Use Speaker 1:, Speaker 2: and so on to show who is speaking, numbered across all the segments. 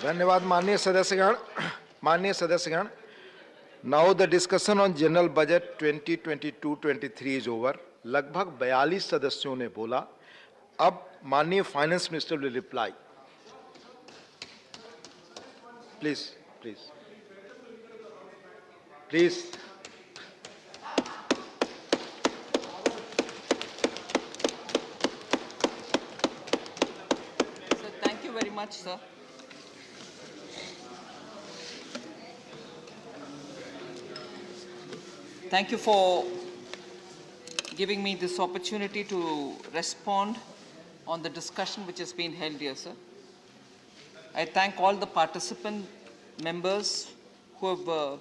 Speaker 1: धन्यवाद माननीय सदस्यगण. Now the discussion on general budget 2022-23 is over. लगभग 42 सदस्यों ने बोला. अब माननीय finance minister will reply. Please.
Speaker 2: So thank you very much, sir. Thank you for giving me this opportunity to respond on the discussion which has been held here, sir. I thank all the participant members who have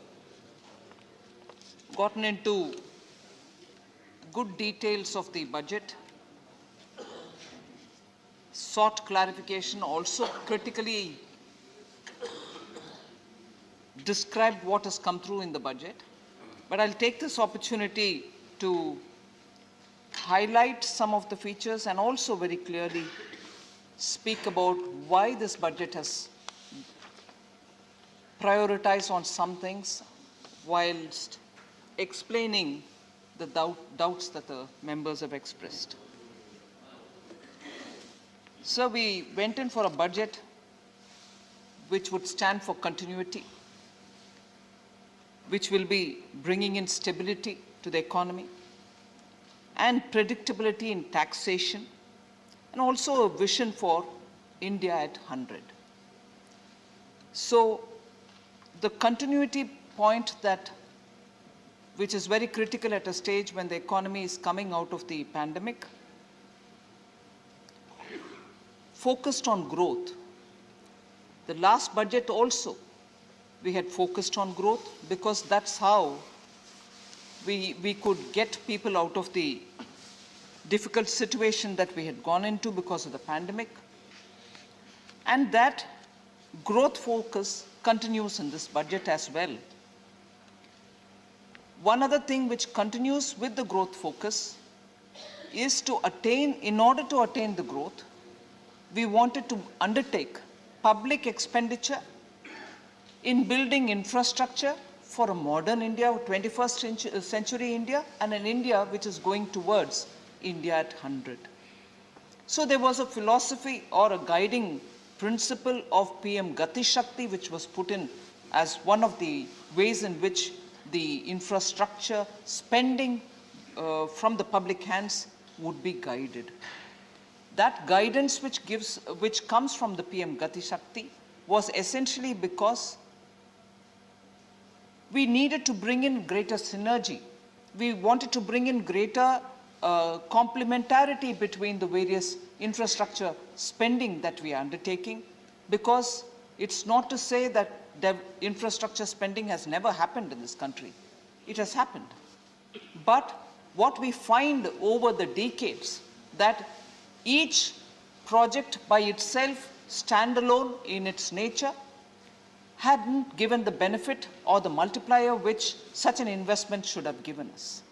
Speaker 2: gotten into good details of the budget, sought clarification, also critically described what has come through in the budget. But I'll take this opportunity to highlight some of the features and also very clearly speak about why this budget has prioritized on some things whilst explaining the doubts that the members have expressed. So we went in for a budget which would stand for continuity, which will be bringing in stability to the economy and predictability in taxation, and also a vision for India at 100. So the continuity point which is very critical at a stage when the economy is coming out of the pandemic, focused on growth. The last budget also, we had focused on growth because that's how we could get people out of the difficult situation that we had gone into because of the pandemic. And that growth focus continues in this budget as well. One other thing which continues with the growth focus is in order to attain the growth, we wanted to undertake public expenditure in building infrastructure for a modern India, 21st century India, and an India which is going towards India at 100. So there was a philosophy or a guiding principle of PM Gati Shakti, which was put in as one of the ways in which the infrastructure spending from the public hands would be guided. That guidance which comes from the PM Gati Shakti was essentially because we needed to bring in greater synergy. We wanted to bring in greater complementarity between the various infrastructure spending that we are undertaking, because it's not to say that infrastructure spending has never happened in this country. It has happened. But what we find over the decades, that each project by itself, standalone in its nature, hadn't given the benefit or the multiplier which such an investment should have given us.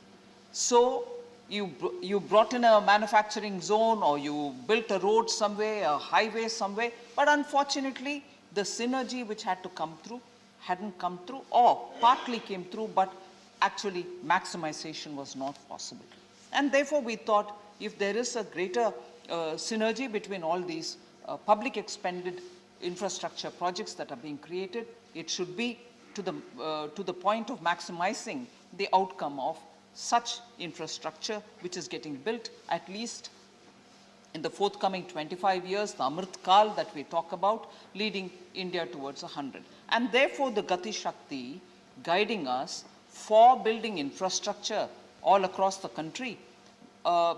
Speaker 2: So you brought in a manufacturing zone, or you built a road somewhere, a highway somewhere, but unfortunately the synergy which had to come through hadn't come through, or partly came through, but actually maximization was not possible. And therefore we thought, if there is a greater synergy between all these public expended infrastructure projects that are being created, it should be to the point of maximizing the outcome of such infrastructure which is getting built, at least in the forthcoming 25 years, the Amrit Kal that we talk about, leading India towards 100. And therefore the Gati Shakti guiding us for building infrastructure all across the country,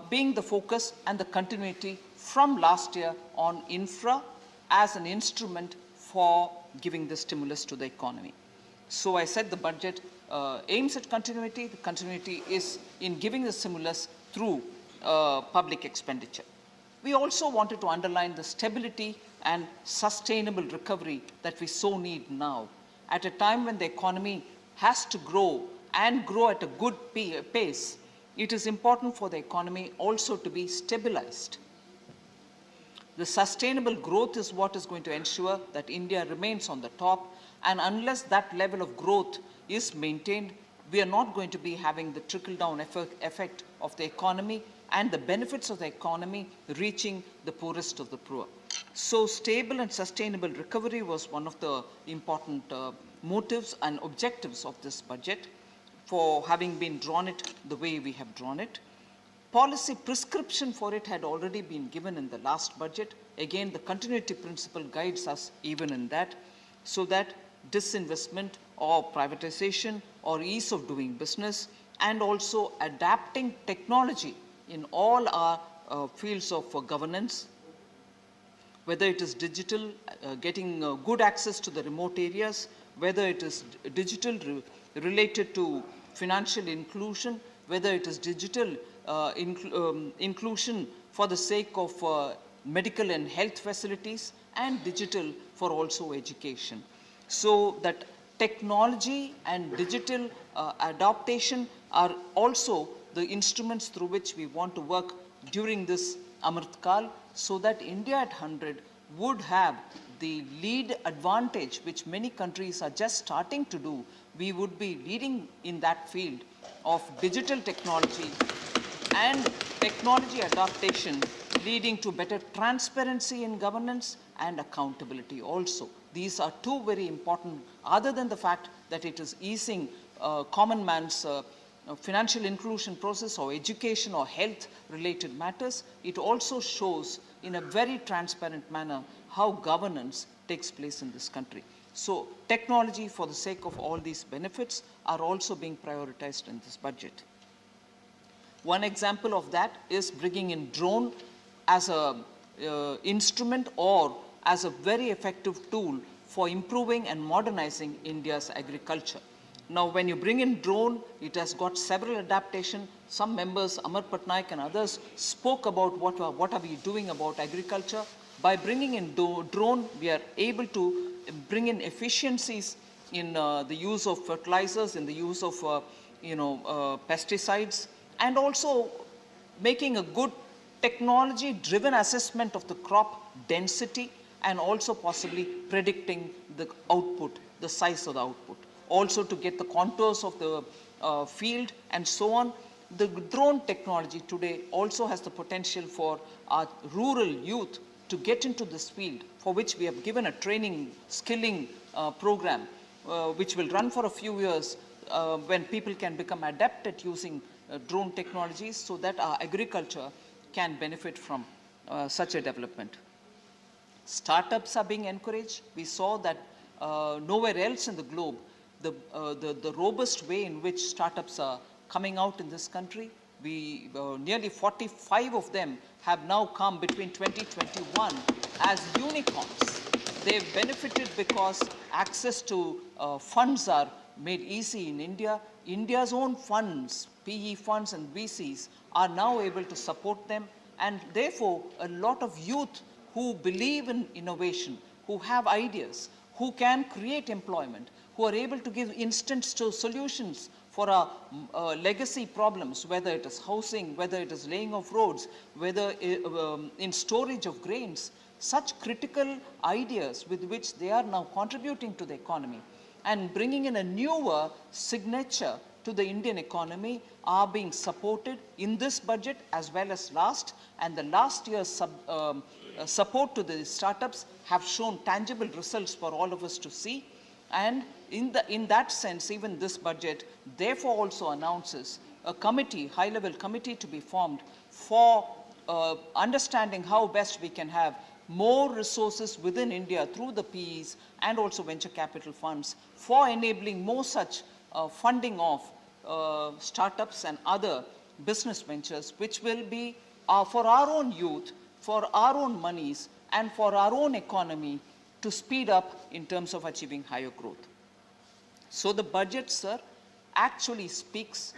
Speaker 2: being the focus and the continuity from last year on infra as an instrument for giving the stimulus to the economy. So I said the budget aims at continuity. The continuity is in giving the stimulus through public expenditure. We also wanted to underline the stability and sustainable recovery that we so need now. At a time when the economy has to grow and grow at a good pace, it is important for the economy also to be stabilized. The sustainable growth is what is going to ensure that India remains on the top, and unless that level of growth is maintained, we are not going to be having the trickle-down effect of the economy and the benefits of the economy reaching the poorest of the poor. So stable and sustainable recovery was one of the important motives and objectives of this budget for having been drawn it the way we have drawn it. Policy prescription for it had already been given in the last budget. Again, the continuity principle guides us even in that, so that disinvestment or privatization or ease of doing business and also adapting technology in all our fields of governance, whether it is digital, getting good access to the remote areas, whether it is digital related to financial inclusion, whether it is digital inclusion for the sake of medical and health facilities, and digital for also education. So that technology and digital adaptation are also the instruments through which we want to work during this Amrit Kal, so that India at 100 would have the lead advantage which many countries are just starting to do. We would be leading in that field of digital technology and technology adaptation, leading to better transparency in governance and accountability also. These are two very important, other than the fact that it is easing common man's financial inclusion process or education or health related matters. It also shows in a very transparent manner how governance takes place in this country. So technology for the sake of all these benefits are also being prioritized in this budget. One example of that is bringing in drone as a instrument or as a very effective tool for improving and modernizing India's agriculture. Now, when you bring in drone, it has got several adaptations. Some members, Amar Patnaik and others, spoke about what are we doing about agriculture. By bringing in drone, we are able to bring in efficiencies in the use of fertilizers, in the use of pesticides, and also making a good technology-driven assessment of the crop density, and also possibly predicting the output, the size of the output. Also to get the contours of the field and so on. The drone technology today also has the potential for our rural youth to get into this field, for which we have given a training, skilling program, which will run for a few years when people can become adept at using drone technologies, so that our agriculture can benefit from such a development. Startups are being encouraged. We saw that nowhere else in the globe, the robust way in which startups are coming out in this country. Nearly 45 of them have now come between 2021 as unicorns. They've benefited because access to funds are made easy in India. India's own funds, PE funds and VCs, are now able to support them, and therefore a lot of youth who believe in innovation, who have ideas, who can create employment, who are able to give instant solutions for our legacy problems, whether it is housing, whether it is laying of roads, whether in storage of grains, such critical ideas with which they are now contributing to the economy and bringing in a newer signature to the Indian economy are being supported in this budget as well as last, and the last year's support to the startups have shown tangible results for all of us to see. And in that sense, even this budget therefore also announces a committee, high-level committee to be formed for understanding how best we can have more resources within India through the PEs and also venture capital funds for enabling more such funding of startups and other business ventures, which will be for our own youth, for our own monies, and for our own economy to speed up in terms of achieving higher growth. So the budget, sir, actually speaks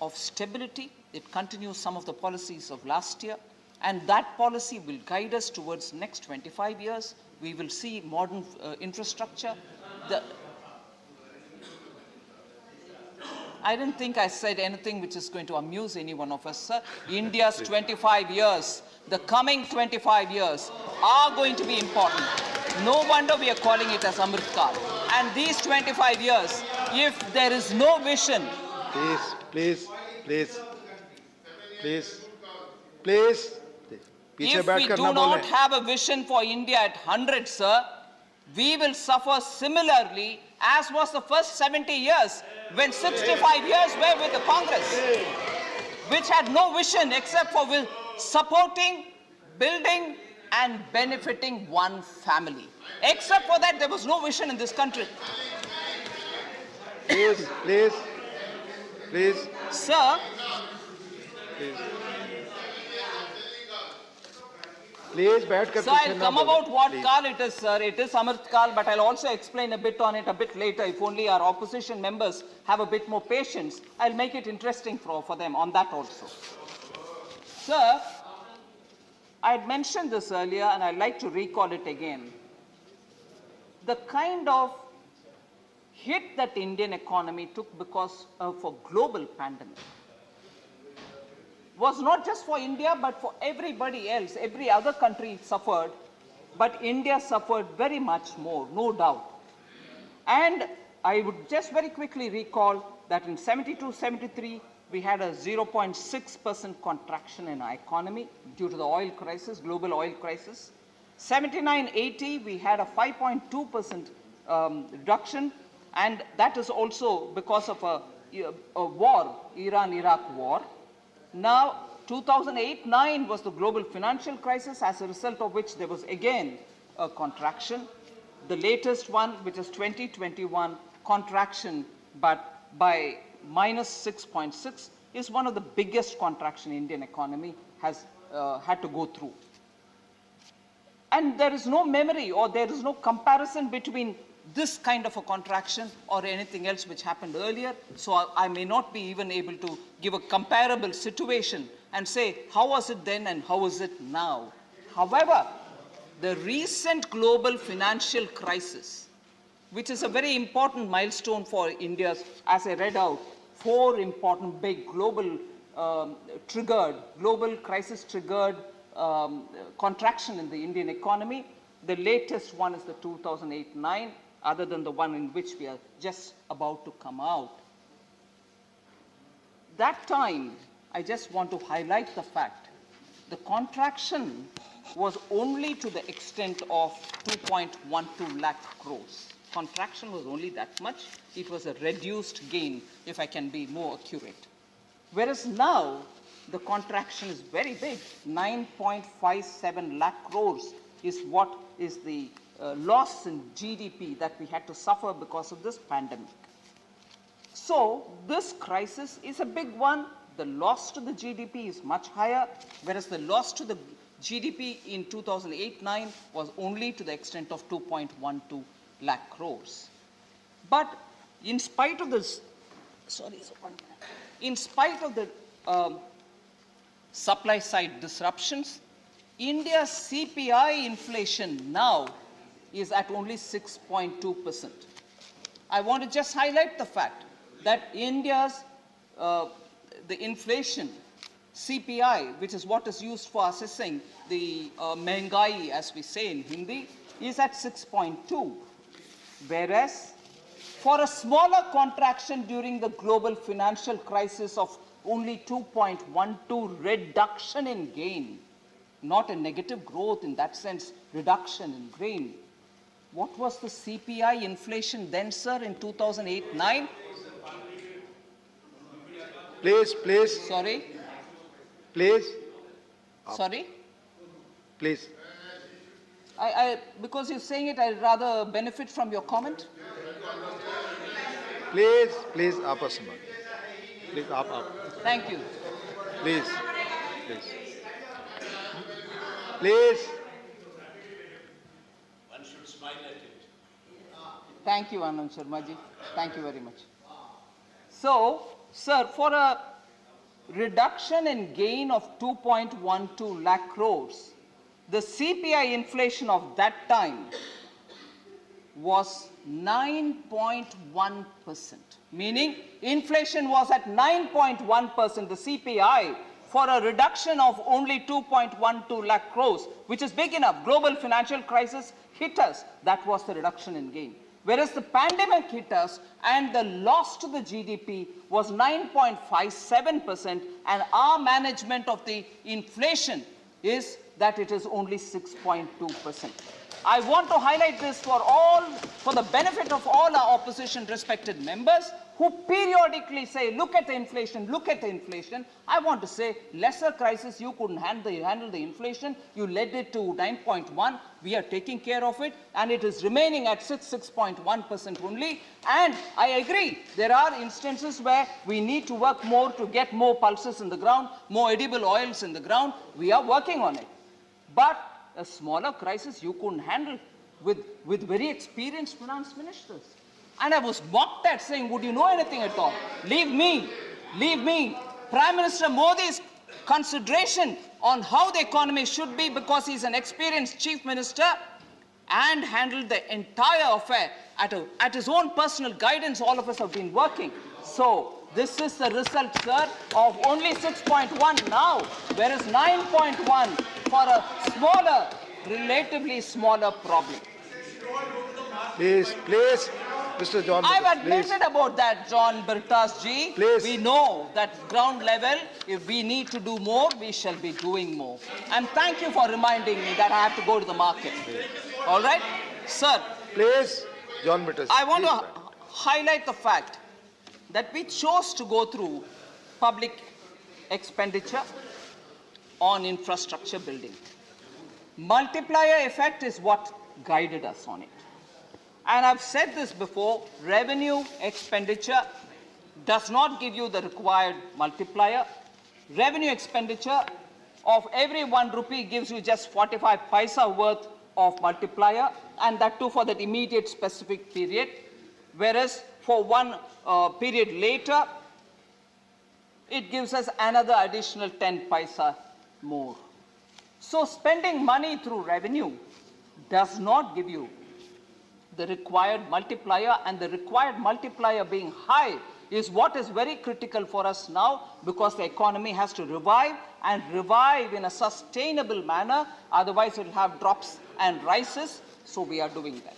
Speaker 2: of stability. It continues some of the policies of last year, and that policy will guide us towards next 25 years. We will see modern infrastructure. I didn't think I said anything which is going to amuse any one of us, sir. India's 25 years, the coming 25 years are going to be important. No wonder we are calling it as Amrit Kal. And these 25 years, if there is no vision,
Speaker 1: please, पीछे
Speaker 2: if we
Speaker 1: बैठकर
Speaker 2: do
Speaker 1: ना
Speaker 2: not
Speaker 1: बोलें।
Speaker 2: have a vision for India at 100, sir, we will suffer similarly as was the first 70 years when 65 years were with the Congress, which had no vision except for supporting, building and benefiting one family. Except for that, there was no vision in this country.
Speaker 1: Please.
Speaker 2: Sir,
Speaker 1: Please, बैठकर
Speaker 2: so
Speaker 1: पीछे
Speaker 2: I'll
Speaker 1: ना
Speaker 2: come
Speaker 1: बोलें,
Speaker 2: about what
Speaker 1: please.
Speaker 2: Kal it is, sir. It is Amrit Kal, but I'll also explain a bit on it a bit later. If only our opposition members have a bit more patience, I'll make it interesting for them on that also. Sir, I had mentioned this earlier and I'd like to recall it again. The kind of hit that Indian economy took because of a global pandemic was not just for India, but for everybody else. Every other country suffered, but India suffered very much more, no doubt. And I would just very quickly recall that in 72-73, we had a 0.6% contraction in our economy due to the oil crisis, global oil crisis. 79-80, we had a 5.2% reduction, and that is also because of a war, Iran-Iraq war. Now, 2008-9 was the global financial crisis, as a result of which there was again a contraction. The latest one, which is 2021, contraction, but by minus 6.6, is one of the biggest contraction Indian economy has had to go through. And there is no memory or there is no comparison between this kind of a contraction or anything else which happened earlier. So I may not be even able to give a comparable situation and say, how was it then and how is it now? However, the recent global financial crisis, which is a very important milestone for India, as I read out, 4 important big global crisis triggered contraction in the Indian economy. The latest one is the 2008-9, other than the one in which we are just about to come out. That time, I just want to highlight the fact, the contraction was only to the extent of 2.12 lakh crores. Contraction was only that much. It was a reduced gain, if I can be more accurate. Whereas now, the contraction is very big. 9.57 lakh crores is what is the loss in GDP that we had to suffer because of this pandemic. So this crisis is a big one. The loss to the GDP is much higher, whereas the loss to the GDP in 2008-9 was only to the extent of 2.12 lakh crores. But in spite of this, in spite of the supply side disruptions, India's CPI inflation now is at only 6.2%. I want to just highlight the fact that India's the inflation CPI, which is what is used for assessing the Mehengai, as we say in Hindi, is at 6.2, whereas for a smaller contraction during the global financial crisis of only 2.12 reduction in gain, not a negative growth in that sense, reduction in gain. What was the CPI inflation then, sir, in 2008-9?
Speaker 1: Please.
Speaker 2: Sorry?
Speaker 1: Please.
Speaker 2: Sorry?
Speaker 1: Please.
Speaker 2: Because you're saying it, I'd rather benefit from your comment.
Speaker 1: Please, आप सुनो. Please, आप.
Speaker 2: Thank you.
Speaker 1: Please.
Speaker 3: One should smile at it.
Speaker 2: Thank you, Anand Sharma ji. Thank you very much. So, sir, for a reduction in gain of 2.12 lakh crores, the CPI inflation of that time was 9.1%, meaning inflation was at 9.1%, the CPI, for a reduction of only 2.12 lakh crores, which is big enough. Global financial crisis hit us. That was the reduction in gain. Whereas the pandemic hit us and the loss to the GDP was 9.57%, and our management of the inflation is that it is only 6.2%. I want to highlight this for the benefit of all our opposition respected members who periodically say, look at the inflation, look at the inflation. I want to say, lesser crisis, you couldn't handle the inflation. You led it to 9.1. We are taking care of it, and it is remaining at 6.1% only. And I agree, there are instances where we need to work more to get more pulses in the ground, more edible oils in the ground. We are working on it. But a smaller crisis you couldn't handle with very experienced finance ministers. And I was mocked at, saying, would you know anything at all? Leave me. Prime Minister Modi's consideration on how the economy should be, because he's an experienced chief minister and handled the entire affair at his own personal guidance. All of us have been working. So this is the result, sir, of only 6.1 now, whereas 9.1 for a smaller, relatively smaller problem.
Speaker 1: Please, Mr. John.
Speaker 2: I've admitted about that, John Birtas ji.
Speaker 1: Please.
Speaker 2: We know that ground level, if we need to do more, we shall be doing more. And thank you for reminding me that I have to go to the market. All right? Sir.
Speaker 1: Please, John Birtas.
Speaker 2: I want to highlight the fact that we chose to go through public expenditure on infrastructure building. Multiplier effect is what guided us on it. And I've said this before, revenue expenditure does not give you the required multiplier. Revenue expenditure of every 1 rupee gives you just 45 paisa worth of multiplier, and that too for that immediate specific period. Whereas for one period later, it gives us another additional 10 paisa more. So spending money through revenue does not give you the required multiplier, and the required multiplier being high is what is very critical for us now, because the economy has to revive and revive in a sustainable manner. Otherwise, it will have drops and rises. So we are doing that.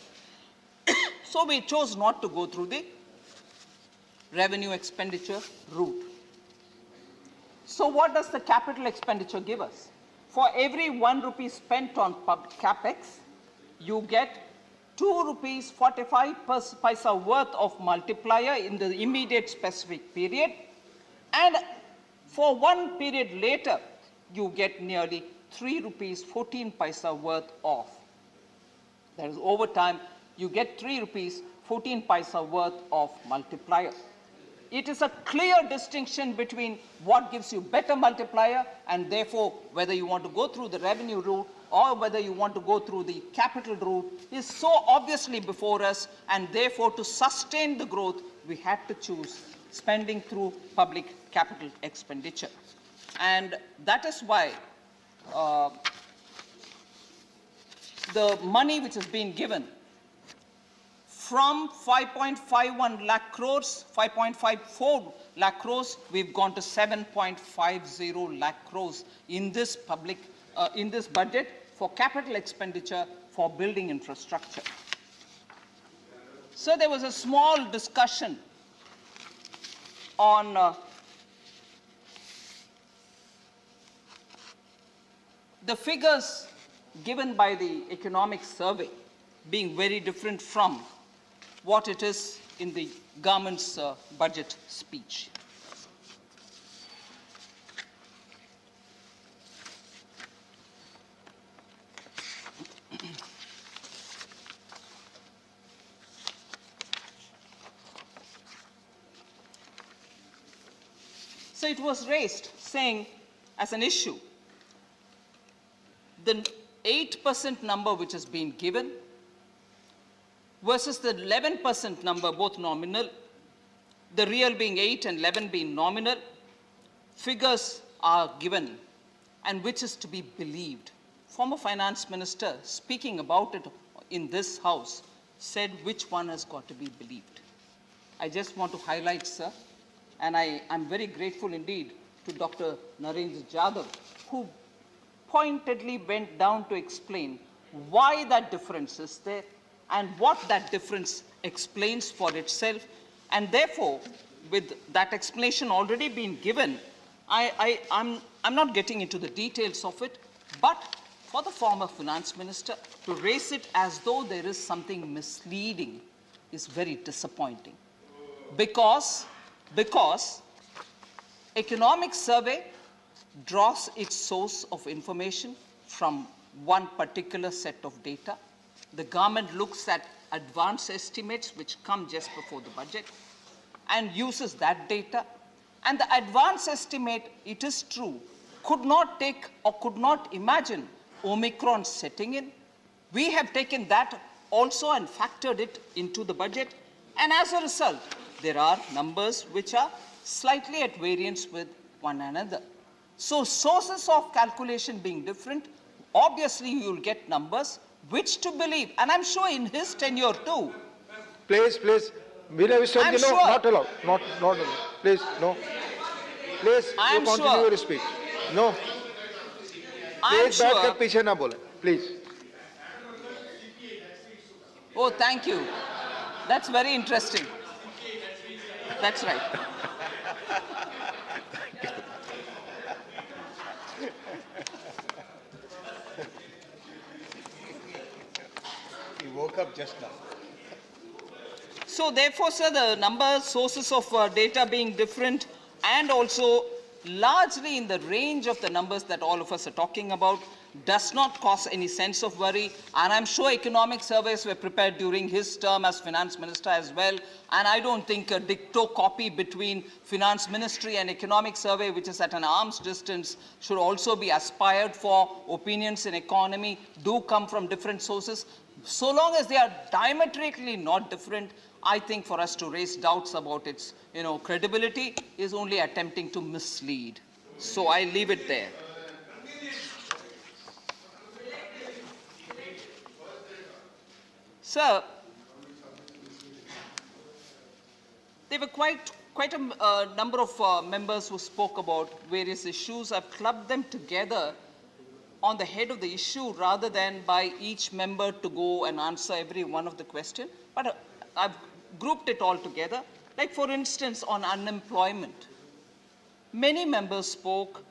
Speaker 2: So we chose not to go through the revenue expenditure route. So what does the capital expenditure give us? For every 1 rupee spent on capex, you get 2 rupees 45 paisa worth of multiplier in the immediate specific period, and for 1 period later, you get nearly 3 rupees 14 paisa worth of. That is, over time, you get 3 rupees 14 paisa worth of multiplier. It is a clear distinction between what gives you better multiplier, and therefore whether you want to go through the revenue route or whether you want to go through the capital route is so obviously before us, and therefore to sustain the growth, we had to choose spending through public capital expenditure. And that is why the money which has been given from 5.51 lakh crores, 5.54 lakh crores, we've gone to 7.50 lakh crores in this budget for capital expenditure for building infrastructure. So there was a small discussion on the figures given by the economic survey being very different from what it is in the government's budget speech. So it was raised, saying as an issue, the 8% number which has been given versus the 11% number, both nominal, the real being 8 and 11 being nominal, figures are given, and which is to be believed. Former finance minister, speaking about it in this house, said which one has got to be believed. I just want to highlight, sir, and I'm very grateful indeed to Dr. Narendra Jadhav, who pointedly went down to explain why that difference is there and what that difference explains for itself. And therefore, with that explanation already being given, I'm not getting into the details of it, but for the former finance minister to raise it as though there is something misleading is very disappointing. Because economic survey draws its source of information from one particular set of data. The government looks at advance estimates which come just before the budget and uses that data. And the advance estimate, it is true, could not take or could not imagine Omicron setting in. We have taken that also and factored it into the budget. And as a result, there are numbers which are slightly at variance with one another. So sources of calculation being different, obviously you will get numbers which to believe. And I'm sure in his tenure too.
Speaker 1: Please. Veena Vishwaji, no,
Speaker 2: sure.
Speaker 1: not allowed. Not allowed. Please, no. Please, you continue your speech. No. Please, बैठकर पीछे ना बोले. Please.
Speaker 2: Oh, thank you. That's very interesting. That's right.
Speaker 3: He woke up just now.
Speaker 2: So therefore, sir, the numbers, sources of data being different and also largely in the range of the numbers that all of us are talking about does not cause any sense of worry. And I'm sure economic surveys were prepared during his term as finance minister as well. And I don't think a dicto copy between finance ministry and economic survey, which is at an arm's distance, should also be aspired for. Opinions in economy do come from different sources. So long as they are diametrically not different, I think for us to raise doubts about its credibility is only attempting to mislead. So I leave it there. Sir, there were quite a number of members who spoke about various issues. I've clubbed them together on the head of the issue rather than by each member to go and answer every one of the questions. But I've grouped it all together. Like for instance, on unemployment. Many members spoke.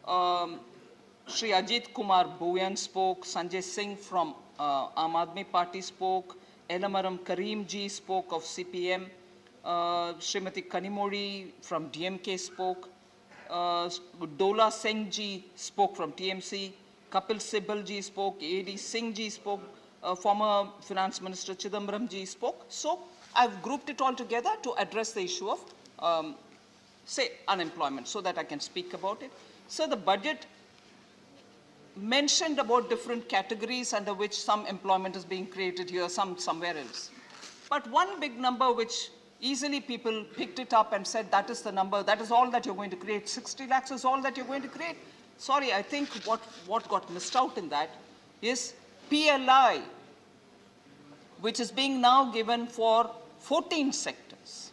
Speaker 2: Shri Ajit Kumar Bhuyan spoke. Sanjay Singh from Aam Aadmi Party spoke. Elamaram Karim ji spoke of CPM. Srimati Kanimori from DMK spoke. Dola Singh ji spoke from TMC. Kapil Sibal ji spoke. A.D. Singh ji spoke. Former Finance Minister Chidambaram ji spoke. So I've grouped it all together to address the issue of, say, unemployment so that I can speak about it. So the budget mentioned about different categories under which some employment is being created here, some somewhere else. But one big number which easily people picked it up and said that is the number, that is all that you're going to create, 60 lakhs is all that you're going to create. Sorry, I think what got missed out in that is PLI, which is being now given for 14 sectors.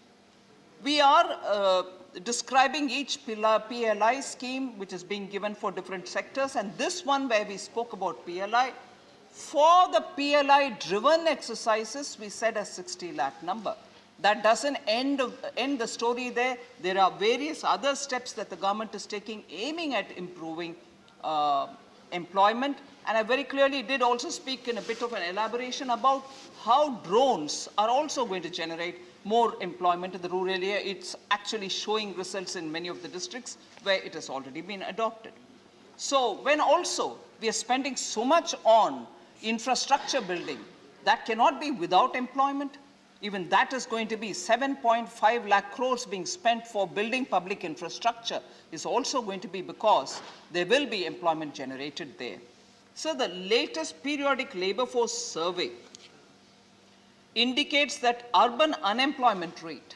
Speaker 2: We are describing each PLI scheme which is being given for different sectors, and this one where we spoke about PLI, for the PLI driven exercises we said a 60 lakh number. That doesn't end the story there. There are various other steps that the government is taking aiming at improving employment. And I very clearly did also speak in a bit of an elaboration about how drones are also going to generate more employment in the rural area. It's actually showing results in many of the districts where it has already been adopted. So when also we are spending so much on infrastructure building, that cannot be without employment. Even that is going to be 7.5 lakh crores being spent for building public infrastructure is also going to be because there will be employment generated there. So the latest periodic labor force survey indicates that urban unemployment rate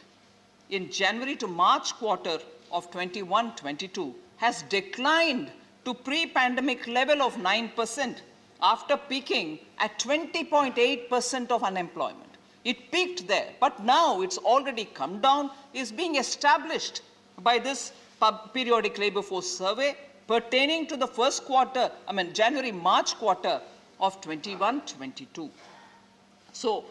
Speaker 2: in January to March quarter of 21-22 has declined to pre-pandemic level of 9% after peaking at 20.8% of unemployment. It peaked there, but now it's already come down, is being established by this periodic labor force survey pertaining to the first quarter, January-March quarter of 21-22. So,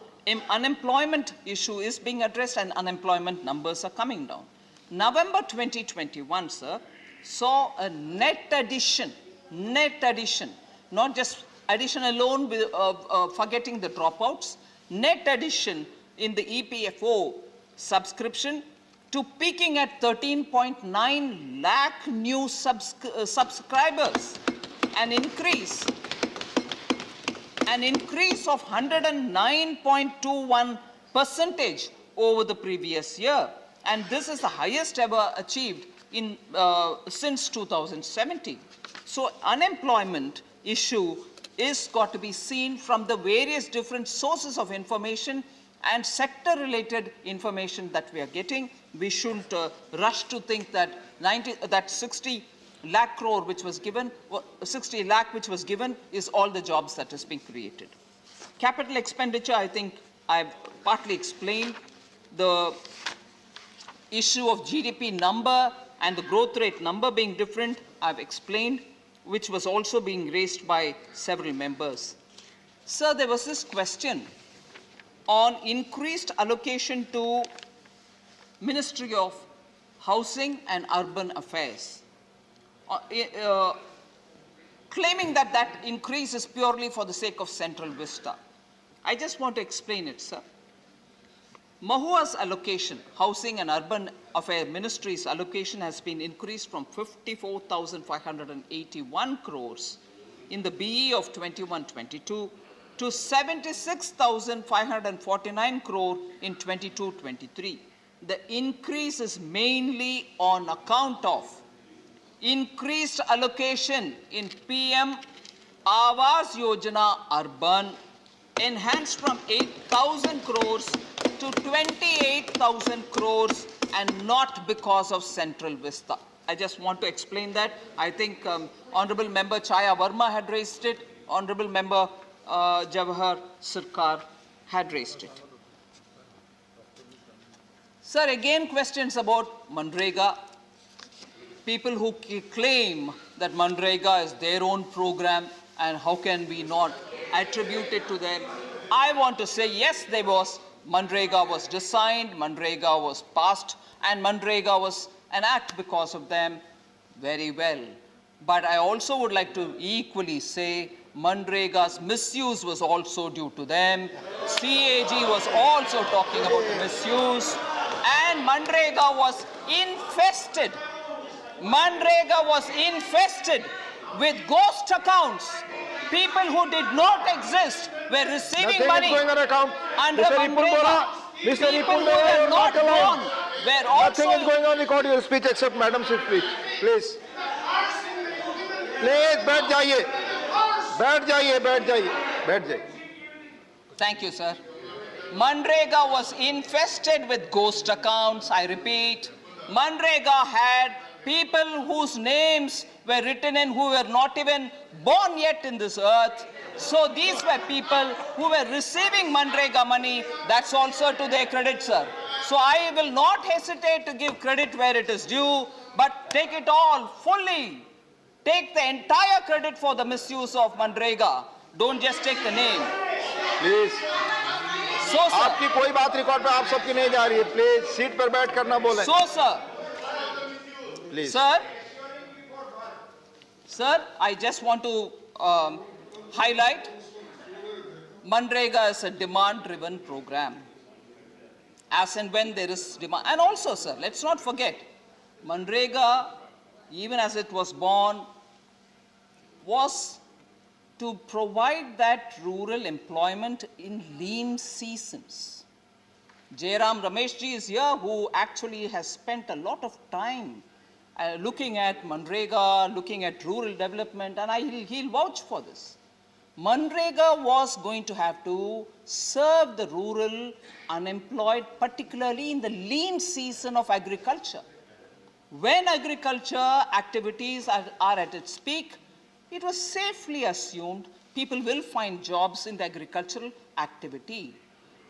Speaker 2: unemployment issue is being addressed and unemployment numbers are coming down. November 2021, sir, saw a net addition, not just addition alone, forgetting the dropouts, net addition in the EPFO subscription to peaking at 13.9 lakh new subscribers, an increase of 109.21% over the previous year. And this is the highest ever achieved in, since 2017. So unemployment issue is got to be seen from the various different sources of information and sector-related information that we are getting. We shouldn't rush to think that 60 lakh crore which was given, 60 lakh which was given is all the jobs that is being created. Capital expenditure, I think I've partly explained. The issue of GDP number and the growth rate number being different, I've explained, which was also being raised by several members. Sir, there was this question on increased allocation to Ministry of Housing and Urban Affairs, claiming that that increase is purely for the sake of Central Vista. I just want to explain it, sir. Mahua's allocation, Housing and Urban Affairs Ministry's allocation, has been increased from 54,581 crores in the BE of 21-22 to 76,549 crore in 22-23. The increase is mainly on account of increased allocation in PM Awas Yojana Urban, enhanced from 8,000 crores to 28,000 crores, and not because of Central Vista. I just want to explain that. I think Honorable Member Chaya Verma had raised it. Honorable Member Jawahar Sirkar had raised it. Sir, again questions about Manrega. People who claim that Manrega is their own program and how can we not attribute it to them. I want to say, yes, there was. Manrega was designed, Manrega was passed, and Manrega was an act because of them. Very well. But I also would like to equally say Manrega's misuse was also due to them. CAG was also talking about misuse. And Manrega was infested. Manrega was infested with ghost accounts. People who did not exist were receiving money under Manrega. People who were not born were also...
Speaker 1: Nothing is going on record your speech except Madam's speech. Please. Please, बैठ जाइए. बैठ जाइए, बैठ जाइए. बैठ जाइए.
Speaker 2: Thank you, sir. Manrega was infested with ghost accounts. I repeat, Manrega had people whose names were written in who were not even born yet in this earth. So these were people who were receiving Manrega money. That's also to their credit, sir. So I will not hesitate to give credit where it is due, but take it all fully. Take the entire credit for the misuse of Manrega. Don't just take the name.
Speaker 1: Please.
Speaker 2: So, sir.
Speaker 1: आपकी कोई बात record पे आप सबकी नहीं जा रही है. Please, सीट पर बैठ कर ना बोलें.
Speaker 2: So, sir.
Speaker 1: Please.
Speaker 2: Sir, I just want to highlight Manrega is a demand-driven program. As and when there is demand. And also, sir, let's not forget, Manrega, even as it was born, was to provide that rural employment in lean seasons. Jairam Rameshji is here, who actually has spent a lot of time looking at Manrega, looking at rural development, and he'll vouch for this. Manrega was going to have to serve the rural unemployed, particularly in the lean season of agriculture. When agriculture activities are at its peak, it was safely assumed people will find jobs in the agricultural activity.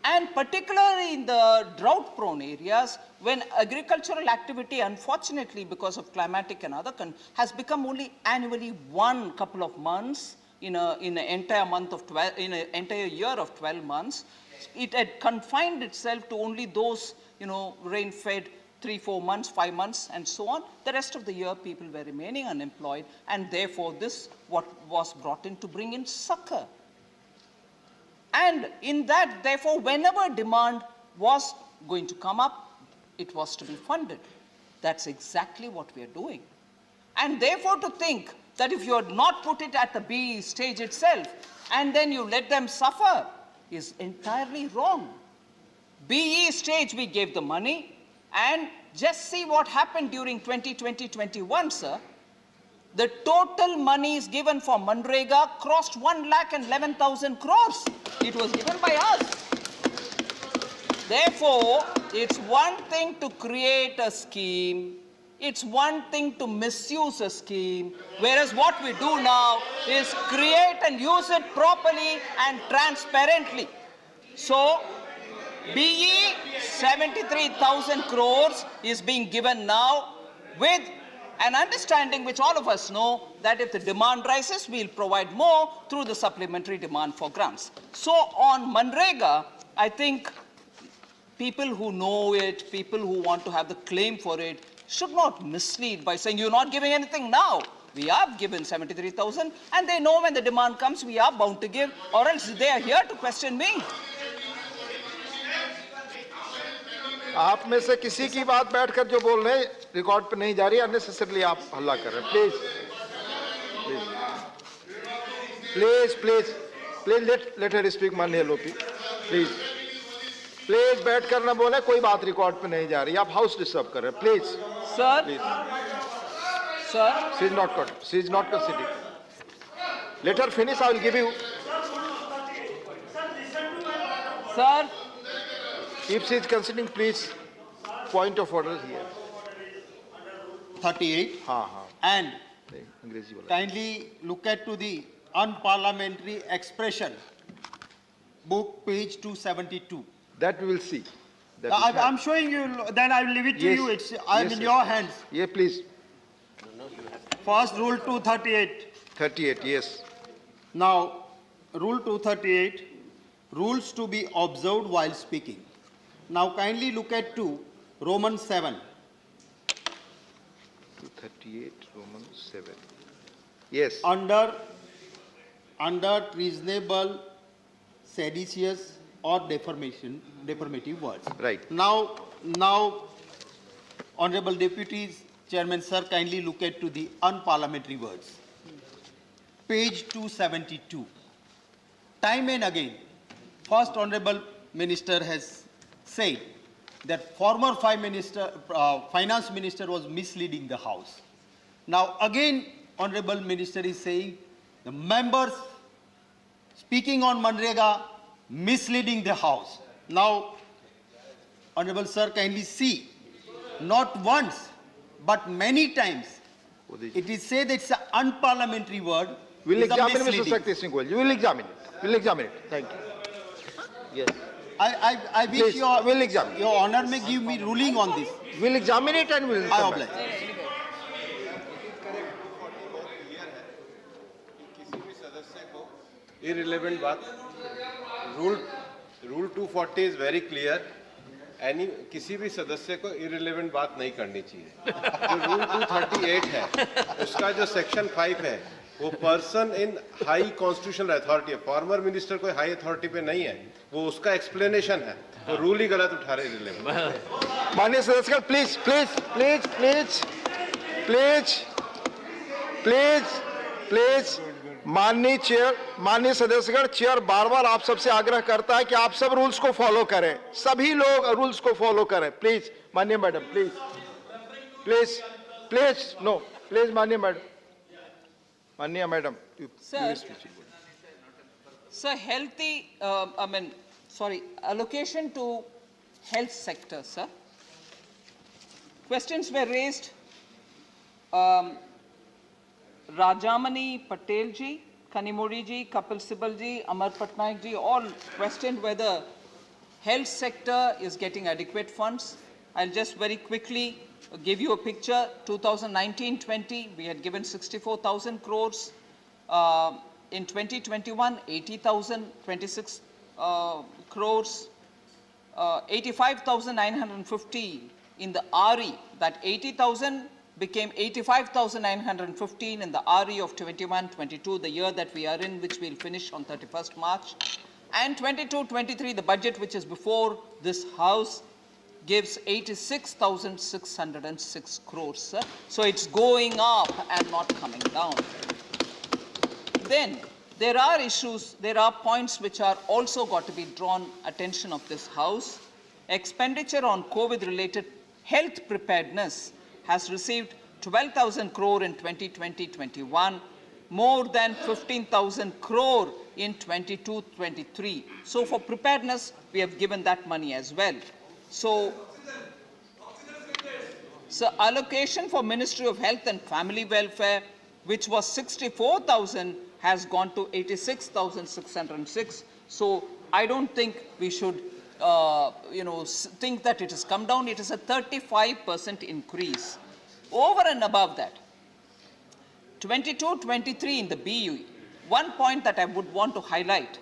Speaker 2: And particularly in the drought-prone areas, when agricultural activity, unfortunately, because of climatic and other has become only annually one couple of months in an entire month of 12, in an entire year of 12 months, it had confined itself to only those, rain-fed 3, 4 months, 5 months, and so on. The rest of the year, people were remaining unemployed, and therefore, this what was brought in to bring in succor. And in that, therefore, whenever demand was going to come up, it was to be funded. That's exactly what we are doing. And therefore, to think that if you had not put it at the BE stage itself, and then you let them suffer, is entirely wrong. BE stage, we gave the money, and just see what happened during 2020-21, sir. The total monies given for Manrega crossed 1,11,000 crores. It was given by us. Therefore, it's one thing to create a scheme. It's one thing to misuse a scheme. Whereas what we do now is create and use it properly and transparently. So, BE 73,000 crores is being given now with an understanding which all of us know that if the demand rises, we'll provide more through the supplementary demand for grants. So on Manrega, I think people who know it, people who want to have the claim for it, should not mislead by saying you're not giving anything now. We have given 73,000, and they know when the demand comes, we are bound to give, or else they are here to question me.
Speaker 1: आप में से किसी की बात बैठकर जो बोल रहे हैं रिकॉर्ड पे नहीं जा रही है, अननेसेसरली आप हल्ला कर रहे हैं. Please please please please let her speak. माननीय लोपी, प्लीज प्लीज बैठकर ना बोले, कोई बात रिकॉर्ड पे नहीं जा रही, आप हाउस डिस्टर्ब कर रहे हैं. Please
Speaker 2: sir,
Speaker 1: she is not considering. Let her finish, I will give you.
Speaker 2: Sir,
Speaker 1: if she is considering, please, point of order here.
Speaker 3: 38. And kindly look at to the unparliamentary expression, book page 272.
Speaker 1: That we will see.
Speaker 3: I'm showing you, then I will leave it to you. I'm in your hands.
Speaker 1: Yeah, please.
Speaker 3: First, rule 238.
Speaker 1: 38, yes.
Speaker 3: Now, rule 238, rules to be observed while speaking. Now, kindly look at Roman 7.
Speaker 1: 238, Roman 7. Yes.
Speaker 3: Under reasonable, seditious, or defamative words.
Speaker 1: Right.
Speaker 3: Now, Honorable Deputies, Chairman, sir, kindly look at the unparliamentary words. Page 272. Time and again, First Honorable Minister has said that former finance minister was misleading the House. Now again, Honorable Minister is saying the members speaking on Manrega misleading the House. Now, Honorable Sir, kindly see, not once but many times it is said that it's an unparliamentary word.
Speaker 1: We'll examine, Mr. Sakti Singh. You will examine it. We'll examine it. Thank you. Yes.
Speaker 3: I wish
Speaker 1: Please, we'll examine.
Speaker 3: Your Honor may give me ruling on this.
Speaker 1: We'll examine it and we'll.
Speaker 3: I oblige.
Speaker 4: Irrelevant बात. Rule 240 is very clear. किसी भी सदस्य को irrelevant बात नहीं करनी चाहिए. जो Rule 238 है, उसका जो Section 5 है, वो person in high constitutional authority है. फॉर्मर मिनिस्टर कोई हाई अथॉरिटी पे नहीं है, वो उसका एक्सप्लेनेशन है. तो रूल ही गलत उठा रहे हैं.
Speaker 1: माननीय सदस्यगण, please please please please please please please माननीय सदस्यगण, चेयर बार बार आप सबसे आग्रह करता है कि आप सब रूल्स को फॉलो करें, सभी लोग रूल्स को फॉलो करें. प्लीज माननीय मैडम, please please please no please माननीय मैडम. Manya Madam,
Speaker 2: Sir, allocation to health sector, sir. Questions were raised. Rajamani Patel ji, Kanimori ji, Kapil Sibal ji, Amar Patnaik ji, all questioned whether Health sector is getting adequate funds. I'll just very quickly give you a picture. 2019-20, we had given 64,000 crores. In 2021, 80,000, 26 crores, 85,950 in the RE. That 80,000 became 85,915 in the RE of 21-22, the year that we are in, which we'll finish on 31st March. And 22-23, the budget which is before this House, gives 86,606 crores. Sir. So it's going up and not coming down. Then there are issues, there are points which are also got to be drawn attention of this House. Expenditure on COVID-related health preparedness has received 12,000 crore in 2020-21, more than 15,000 crore in 22-23. So for preparedness, we have given that money as well. So allocation for Ministry of Health and Family Welfare, which was 64,000, has gone to 86,606. So I don't think we should, think that it has come down. It is a 35% increase. Over and above that, 22-23 in the BUE, one point that I would want to highlight,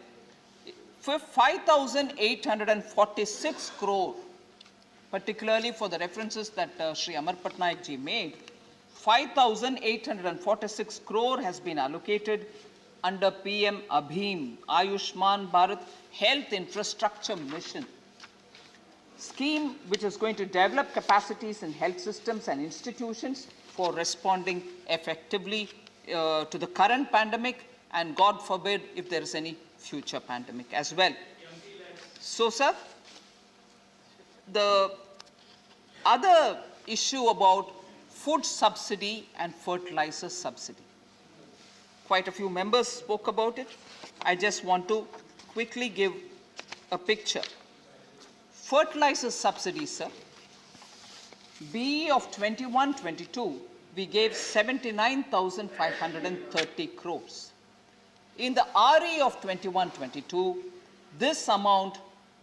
Speaker 2: for 5,846 crore, particularly for the references that Sri Amar Patnaik ji made, 5,846 crore has been allocated under PM Abhim, Ayushman Bharat Health Infrastructure Mission scheme, which is going to develop capacities in health systems and institutions for responding effectively to the current pandemic, and God forbid if there is any future pandemic as well. So, sir, the other issue about food subsidy and fertilizer subsidy. Quite a few members spoke about it. I just want to quickly give a picture. Fertilizer subsidy, sir. BE of 21-22, we gave 79,530 crores. In the RE of 21-22, this amount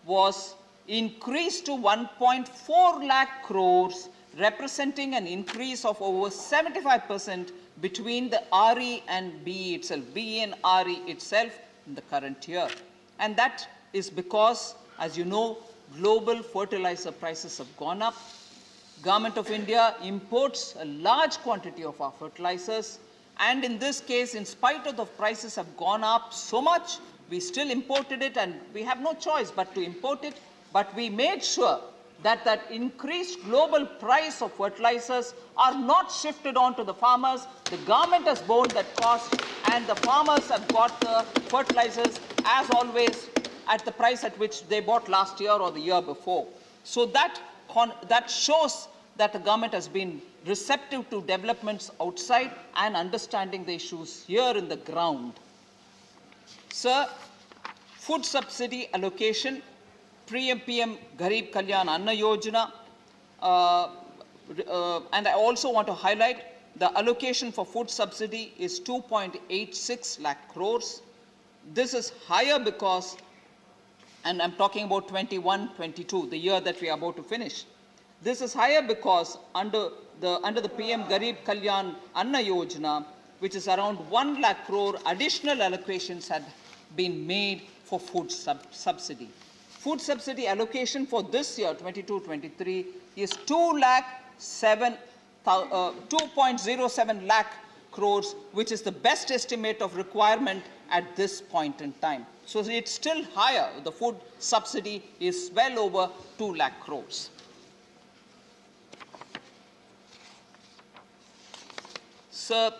Speaker 2: was increased to 1.4 lakh crores, representing an increase of over 75% between the RE and BE itself, BE and RE itself in the current year. And that is because, as you know, global fertilizer prices have gone up. Government of India imports a large quantity of our fertilizers, and in this case, in spite of the prices have gone up so much, we still imported it, and we have no choice but to import it. But we made sure that that increased global price of fertilizers are not shifted on to the farmers. The government has borne that cost, and the farmers have got the fertilizers, as always, at the price at which they bought last year or the year before. So that shows that the government has been receptive to developments outside and understanding the issues here in the ground. Sir, food subsidy allocation, PM Garib Kalyan Anna Yojana, and I also want to highlight the allocation for food subsidy is 2.86 lakh crores. This is higher because, and I'm talking about 21-22, the year that we are about to finish. This is higher because under the PM Garib Kalyan Anna Yojana, which is around 1 lakh crore, additional allocations had been made for food subsidy. Food subsidy allocation for this year, 22-23, is 2.07 lakh crores, which is the best estimate of requirement at this point in time. So it's still higher. The food subsidy is well over 2 lakh crores. Sir,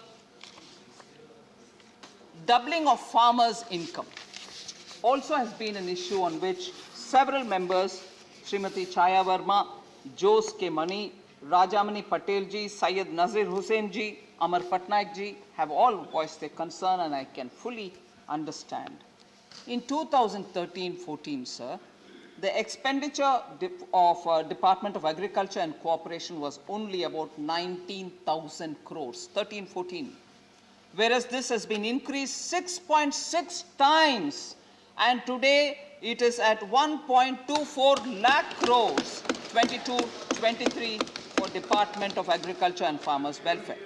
Speaker 2: doubling of farmers' income also has been an issue on which several members, Srimati Chaya Verma, Jose K. Mani, Rajamani Patel ji, Syed Nazir Hussain ji, Amar Patnaik ji, have all voiced their concern, and I can fully understand. In 2013-14, sir, the expenditure of Department of Agriculture and Cooperation was only about 19,000 crores, 13-14. Whereas this has been increased 6.6 times, and today it is at 1.24 lakh crores, 22-23 for Department of Agriculture and Farmers Welfare.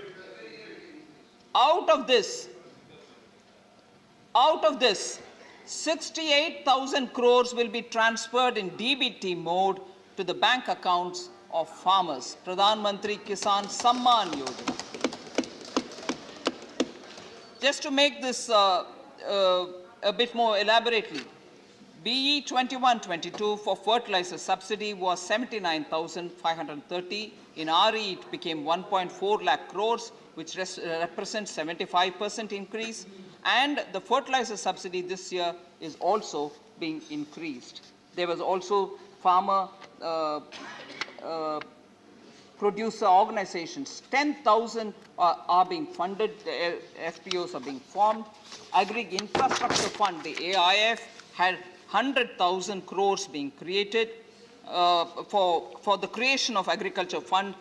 Speaker 2: Out of this, 68,000 crores will be transferred in DBT mode to the bank accounts of farmers, Pradhan Mantri Kisan Samman Yojana. Just to make this a bit more elaborately, BE 21-22 for fertilizer subsidy was 79,530. In RE, it became 1.4 lakh crores, which represents 75% increase. And the fertilizer subsidy this year is also being increased. There was also farmer producer organizations, 10,000 are being funded, the FPOs are being formed. Agri Infrastructure Fund, the AIF, had 100,000 crores being created for the creation of Agriculture Fund,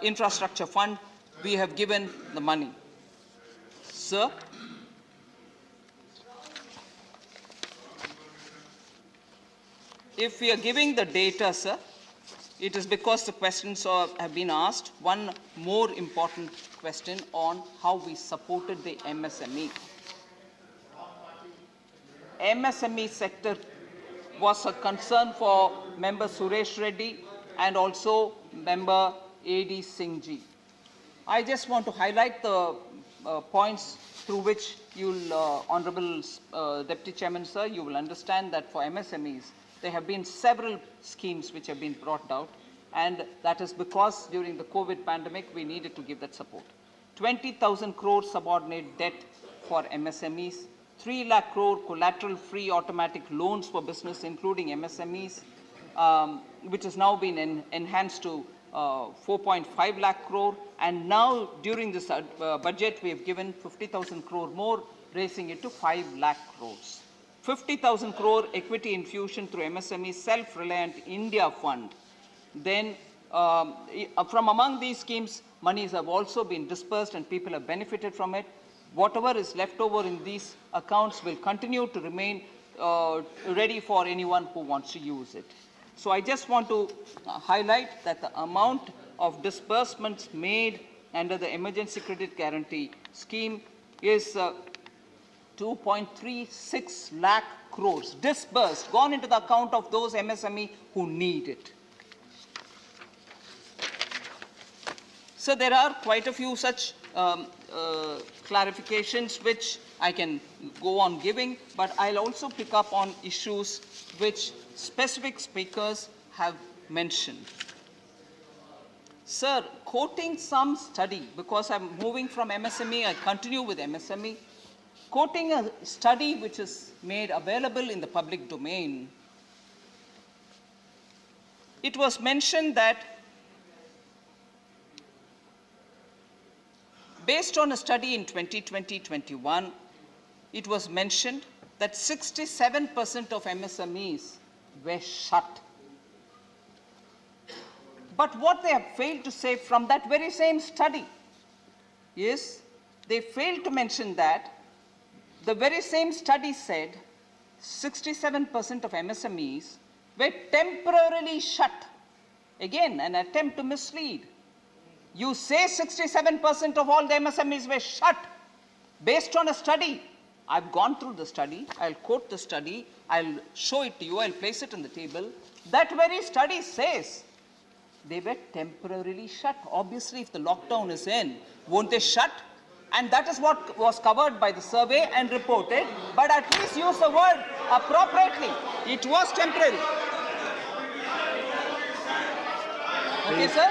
Speaker 2: Infrastructure Fund. We have given the money. Sir, if we are giving the data, sir, it is because the questions have been asked. One more important question on how we supported the MSME. MSME sector was a concern for member Suresh Reddy and also member A.D. Singh ji. I just want to highlight the points through which you'll, Honorable Deputy Chairman, sir, you will understand that for MSMEs, there have been several schemes which have been brought out, and that is because during the COVID pandemic, we needed to give that support. 20,000 crore subordinate debt for MSMEs, 3 lakh crore collateral-free automatic loans for business, including MSMEs, which has now been enhanced to 4.5 lakh crore. And now, during this budget, we have given 50,000 crore more, raising it to 5 lakh crores. 50,000 crore equity infusion through MSME Self-Reliant India Fund. Then, from among these schemes, monies have also been dispersed and people have benefited from it. Whatever is left over in these accounts will continue to remain ready for anyone who wants to use it. So I just want to highlight that the amount of disbursements made under the Emergency Credit Guarantee Scheme is 2.36 lakh crores disbursed, gone into the account of those MSME who need it. So there are quite a few such clarifications which I can go on giving, but I'll also pick up on issues which specific speakers have mentioned. Sir, quoting some study, because I'm moving from MSME, I continue with MSME. Quoting a study which is made available in the public domain, it was mentioned that based on a study in 2020-21, it was mentioned that 67% of MSMEs were shut. But what they have failed to say from that very same study is they failed to mention that the very same study said 67% of MSMEs were temporarily shut. Again, an attempt to mislead. You say 67% of all the MSMEs were shut based on a study. I've gone through the study. I'll quote the study. I'll show it to you. I'll place it on the table. That very study says they were temporarily shut. Obviously, if the lockdown is in, won't they shut? And that is what was covered by the survey and reported. But at least use the word appropriately. It was temporary. Okay, sir?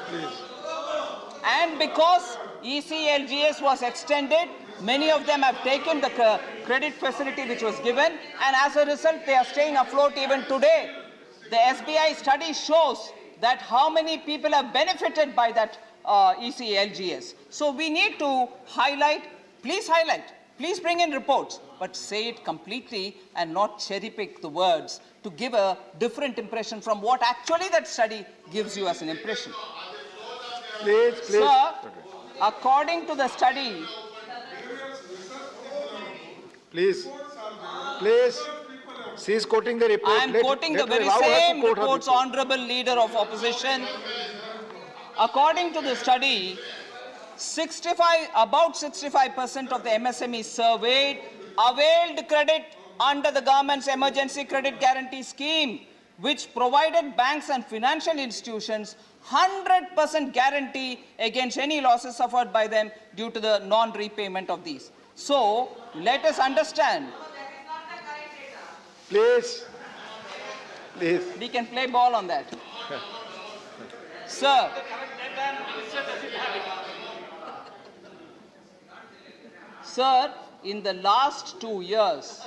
Speaker 2: Please. And because ECLGS was extended, many of them have taken the credit facility which was given, and as a result, they are staying afloat even today. The SBI study shows that how many people have benefited by that ECLGS. So we need to highlight, please bring in reports, but say it completely and not cherry pick the words to give a different impression from what actually that study gives you as an impression.
Speaker 1: Please.
Speaker 2: Sir, according to the study,
Speaker 1: Please. She is quoting the report.
Speaker 2: I am quoting the very same reports, Honorable Leader of Opposition. According to the study, about 65% of the MSMEs surveyed availed credit under the government's emergency credit guarantee scheme, which provided banks and financial institutions 100% guarantee against any losses suffered by them due to the non-repayment of these. So, let us understand.
Speaker 1: Please. Please.
Speaker 2: We can play ball on that. Sir. Sir, in the last 2 years,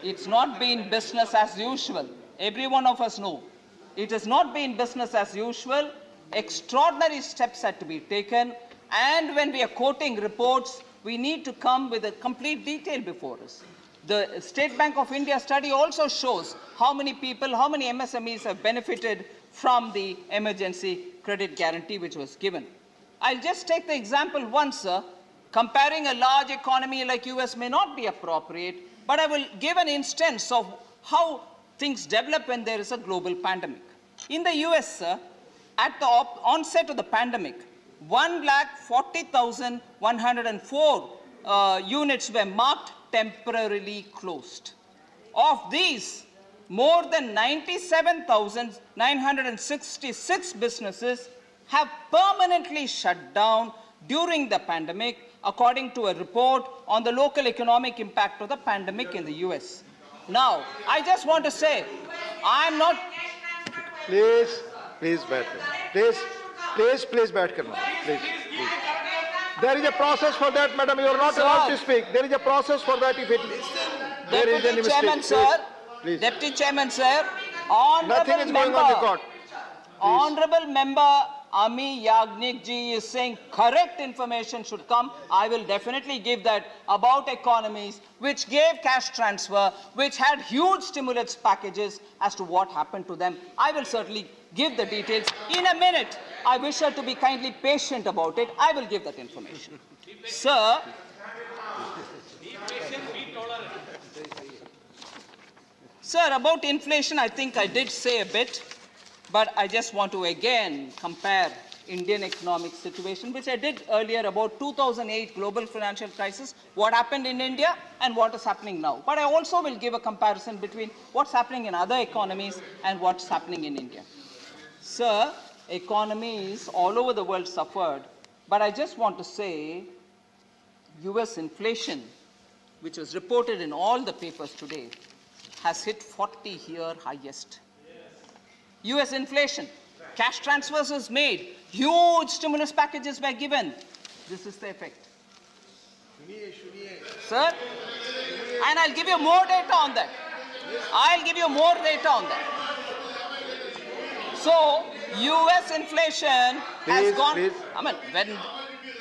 Speaker 2: it's not been business as usual. Every one of us know. It has not been business as usual. Extraordinary steps had to be taken. And when we are quoting reports, we need to come with a complete detail before us. The State Bank of India study also shows how many people, how many MSMEs have benefited from the emergency credit guarantee which was given. I'll just take the example once, sir. Comparing a large economy like US may not be appropriate, but I will give an instance of how things develop when there is a global pandemic. In the US, sir, at the onset of the pandemic, 140,104 units were marked temporarily closed. Of these, more than 97,966 businesses have permanently shut down during the pandemic, according to a report on the local economic impact of the pandemic in the US. Now, I just want to say, I'm not...
Speaker 1: Please, please, back. Please, back. Please. There is a process for that, madam. You are not allowed to speak. There is a process for that if it there is any mistake.
Speaker 2: Chairman, sir.
Speaker 1: Please.
Speaker 2: Deputy Chairman, sir. Honorable
Speaker 1: Nothing is going on record.
Speaker 2: Honorable Member Ami Yagnik ji is saying correct information should come. I will definitely give that about economies which gave cash transfer, which had huge stimulus packages as to what happened to them. I will certainly give the details. In a minute, I wish her to be kindly patient about it. I will give that information. Sir, sir, about inflation, I think I did say a bit. But I just want to again compare Indian economic situation, which I did earlier about 2008 global financial crisis, what happened in India and what is happening now. But I also will give a comparison between what's happening in other economies and what's happening in India. Sir, economies all over the world suffered, but I just want to say US inflation, which was reported in all the papers today, has hit 40-year highest. US inflation, cash transfers was made, huge stimulus packages were given. This is the effect. Sir, and I'll give you more data on that. I'll give you more data on that. So, US inflation has gone.
Speaker 1: Please.
Speaker 2: I mean, when,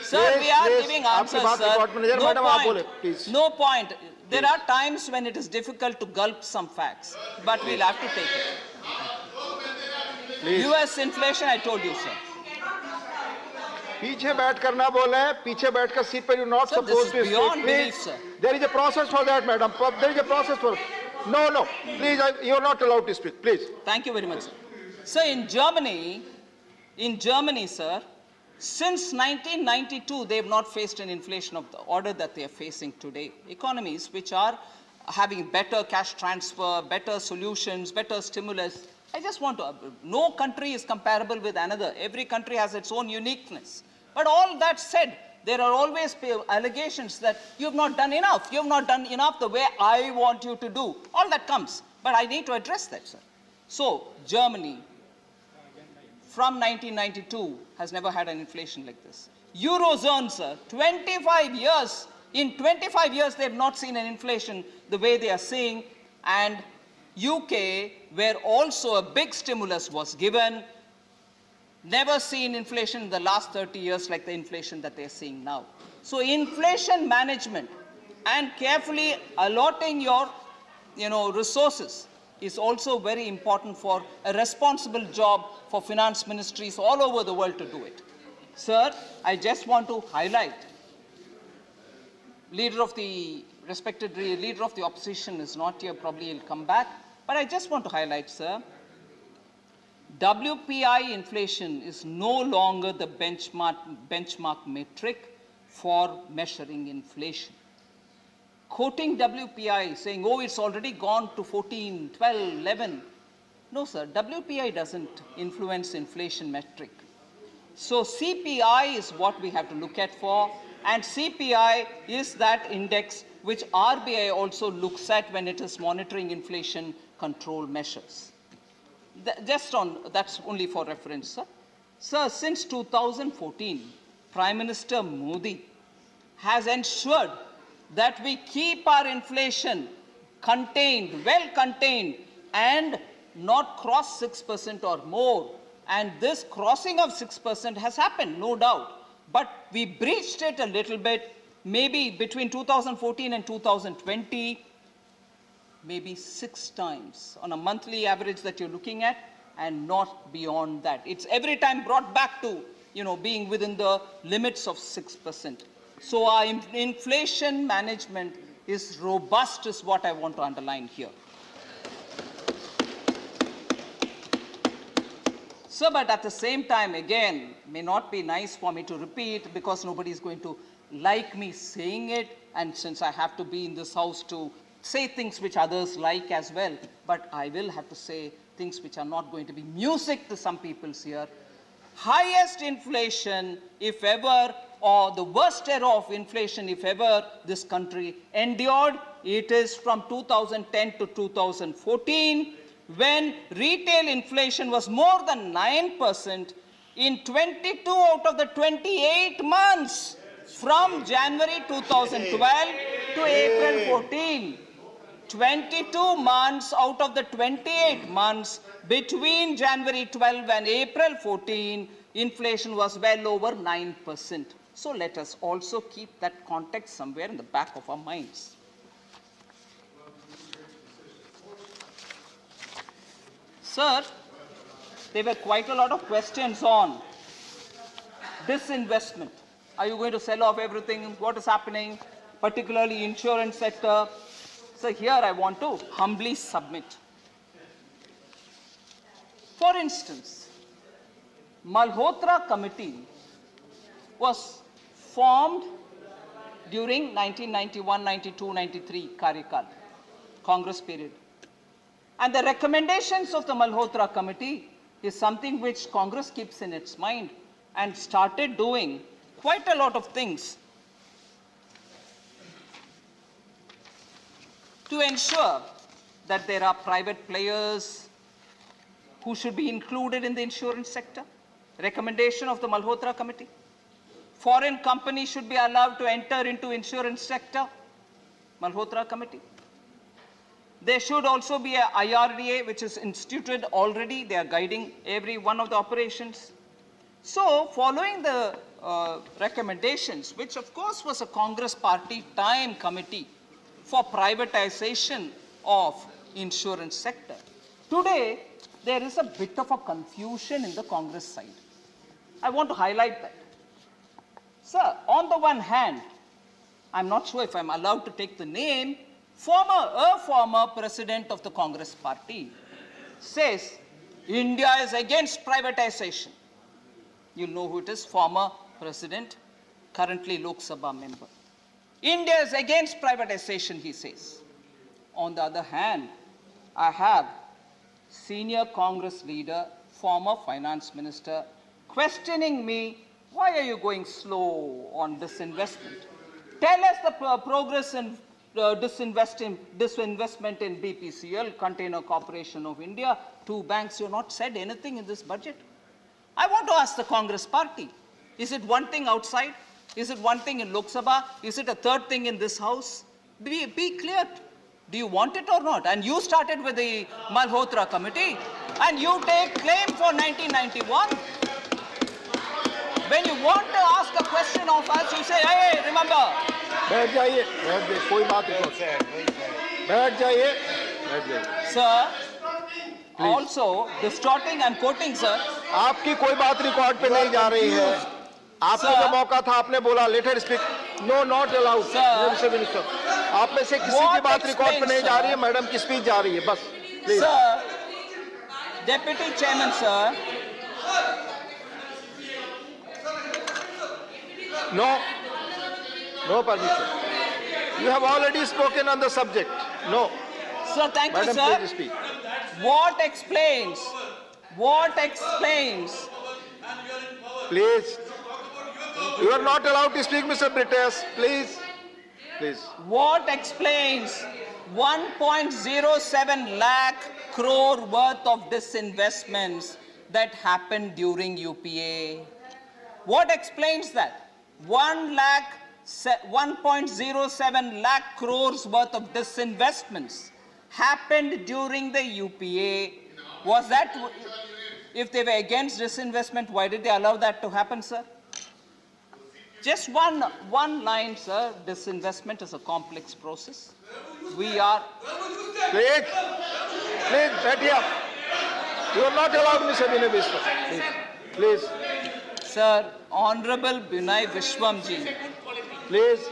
Speaker 2: sir, we are giving answers, sir. No point. No point. There are times when it is difficult to gulp some facts, but we'll have to take it. US inflation, I told you, sir.
Speaker 1: पीछे बैठ कर ना बोले, पीछे बैठ कर seat पर you not
Speaker 2: Sir,
Speaker 1: supposed
Speaker 2: this is
Speaker 1: to
Speaker 2: beyond
Speaker 1: speak.
Speaker 2: belief,
Speaker 1: Please,
Speaker 2: sir.
Speaker 1: there is a process for that, madam. There is a process for. No, please, you are not allowed to speak. Please.
Speaker 2: Thank you very much, sir. So in Germany, sir, since 1992, they have not faced an inflation of the order that they are facing today. Economies which are having better cash transfer, better solutions, better stimulus. I just want to, no country is comparable with another. Every country has its own uniqueness. But all that said, there are always allegations that you have not done enough. You have not done enough the way I want you to do. All that comes. But I need to address that, sir. So, Germany, from 1992, has never had an inflation like this. Eurozone, sir, 25 years. In 25 years, they have not seen an inflation the way they are seeing. And UK, where also a big stimulus was given, never seen inflation in the last 30 years like the inflation that they are seeing now. So inflation management and carefully allotting your resources is also very important for a responsible job for finance ministries all over the world to do it. Sir, I just want to highlight, Leader of the respected leader of the opposition is not here, probably he'll come back. But I just want to highlight, sir, WPI inflation is no longer the benchmark metric for measuring inflation. Quoting WPI, saying, oh, it's already gone to 14, 12, 11. No, sir, WPI doesn't influence inflation metric. So CPI is what we have to look at for, and CPI is that index which RBI also looks at when it is monitoring inflation control measures. That's only for reference, sir. Sir, since 2014, Prime Minister Modi has ensured that we keep our inflation contained, well contained, and not cross 6% or more. And this crossing of 6% has happened, no doubt. But we breached it a little bit, maybe between 2014 and 2020, maybe 6 times on a monthly average that you're looking at, and not beyond that. It's every time brought back to, being within the limits of 6%. So our inflation management is robust, is what I want to underline here. So, but at the same time, again, may not be nice for me to repeat because nobody is going to like me saying it, and since I have to be in this house to say things which others like as well, but I will have to say things which are not going to be music to some people's ear. Highest inflation, if ever, or the worst era of inflation, if ever this country endured, it is from 2010 to 2014, when retail inflation was more than 9% in 22 out of the 28 months from January 2012 to April 14. 22 months out of the 28 months between January 12 and April 14, inflation was well over 9%. So let us also keep that context somewhere in the back of our minds. Sir, there were quite a lot of questions on disinvestment. Are you going to sell off everything? What is happening, particularly insurance sector? So here I want to humbly submit. For instance, Malhotra Committee was formed during 1991, 92, 93 Karyakal, Congress period. And the recommendations of the Malhotra Committee is something which Congress keeps in its mind and started doing quite a lot of things to ensure that there are private players who should be included in the insurance sector. Recommendation of the Malhotra Committee. Foreign companies should be allowed to enter into insurance sector. Malhotra Committee. There should also be a IRDA which is instituted already. They are guiding every one of the operations. So following the recommendations, which of course was a Congress party time committee for privatization of insurance sector. Today, there is a bit of a confusion in the Congress side. I want to highlight that. Sir, on the one hand, I'm not sure if I'm allowed to take the name, a former president of the Congress party says India is against privatization. You'll know who it is, former president, currently Lok Sabha member. India is against privatization, he says. On the other hand, I have senior Congress leader, former finance minister, questioning me, why are you going slow on disinvestment? Tell us the progress in disinvestment in BPCL, Container Corporation of India, 2 banks. You have not said anything in this budget. I want to ask the Congress party, is it one thing outside? Is it one thing in Lok Sabha? Is it a third thing in this house? Be clear. Do you want it or not? And you started with the Malhotra Committee, and you take claim for 1991. When you want to ask a question of us, you say, hey, remember.
Speaker 1: बैठ जाइए, कोई बात नहीं, बैठ जाइए, बैठ जाइए.
Speaker 2: Sir, also distorting, I'm quoting, sir.
Speaker 1: आपकी कोई बात रिकॉर्ड पे नहीं जा रही है. आपको जो मौका था आपने बोला, let her speak. No, not allowed.
Speaker 2: Sir.
Speaker 1: Mr. Minister. आप में से किसी की बात रिकॉर्ड पे नहीं जा रही है, मैडम की स्पीच जा रही है, बस please.
Speaker 2: Sir, Deputy Chairman, sir.
Speaker 1: No, no permission. You have already spoken on the subject. No,
Speaker 2: Sir, thank you,
Speaker 1: madam,
Speaker 2: sir.
Speaker 1: please speak.
Speaker 2: What explains? What explains?
Speaker 1: Please, you are not allowed to speak, Mr. Brites. Please, please.
Speaker 2: What explains 1.07 lakh crore worth of disinvestments that happened during UPA? What explains that? 1.07 lakh crores worth of disinvestments happened during the UPA. Was that, if they were against disinvestment, why did they allow that to happen, sir? Just one line, sir. Disinvestment is a complex process. We are...
Speaker 1: Please, please, right here. You are not allowed, Mr. Binay Vishwa. Please, please,
Speaker 2: Sir, Honorable Binay Vishwamji,
Speaker 1: please.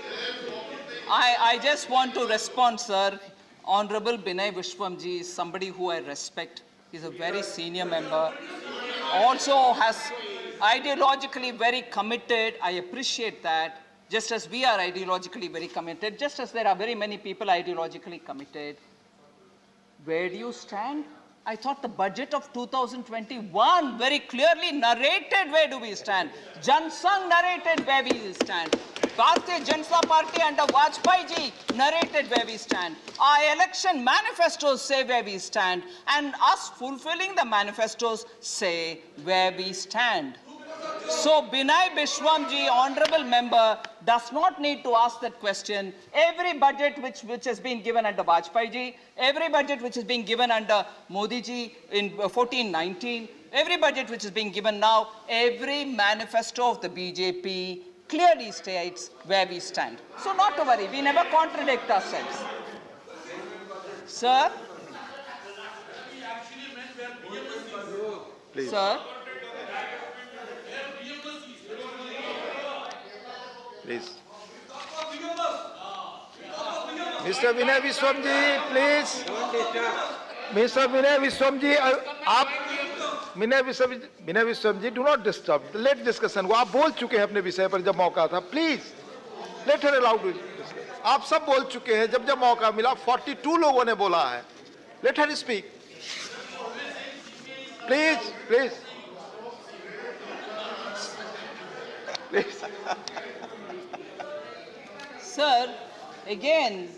Speaker 2: I just want to respond, sir. Honorable Binay Vishwamji is somebody who I respect. He's a very senior member. Also has ideologically very committed. I appreciate that. Just as we are ideologically very committed, just as there are very many people ideologically committed. Where do you stand? I thought the budget of 2021 very clearly narrated where do we stand. Jan Sangh narrated where we stand. Bharatiya Janata Party under Vajpayee ji narrated where we stand. Our election manifestos say where we stand. And us fulfilling the manifestos say where we stand. So Binay Vishwamji, honorable member, does not need to ask that question. Every budget which has been given under Vajpayee ji, every budget which is being given under Modi ji in 14-19, every budget which is being given now, every manifesto of the BJP clearly states where we stand. So not to worry, we never contradict ourselves. Sir?
Speaker 1: Please.
Speaker 2: Sir?
Speaker 1: Please. Mr. Binay Vishwamji, please. Mr. Binay Vishwamji, आप Binay Vishwamji, do not disturb. Let discussion go. आप बोल चुके हैं अपने विषय पर जब मौका था. Please, let her allow to discuss. आप सब बोल चुके हैं जब मौका मिला. 42 लोगों ने बोला है. Let her speak. Please, please. Please.
Speaker 2: Sir, again,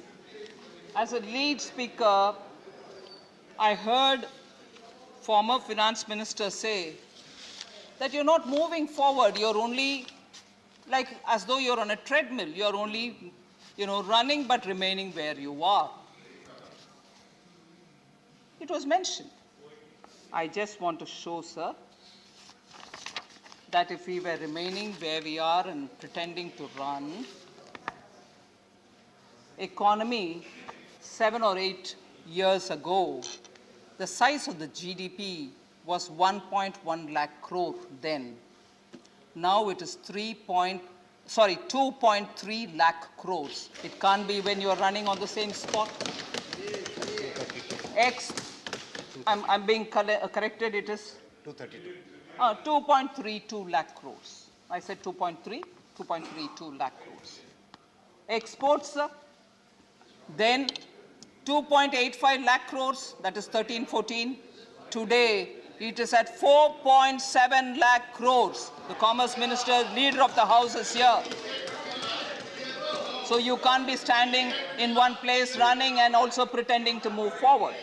Speaker 2: as a lead speaker, I heard former finance minister say that you're not moving forward, you're only like as though you're on a treadmill, you're only, running but remaining where you are. It was mentioned. I just want to show, sir, that if we were remaining where we are and pretending to run, economy 7 or 8 years ago, the size of the GDP was 1.1 lakh crore then. Now it is 2.3 lakh crores. It can't be when you're running on the same spot. I'm being corrected, it is 2.32 lakh crores. I said 2.32 lakh crores. Exports, sir, then 2.85 lakh crores, that is 13-14. Today, it is at 4.7 lakh crores. The Commerce Minister, Leader of the House is here. So you can't be standing in one place running and also pretending to move forward.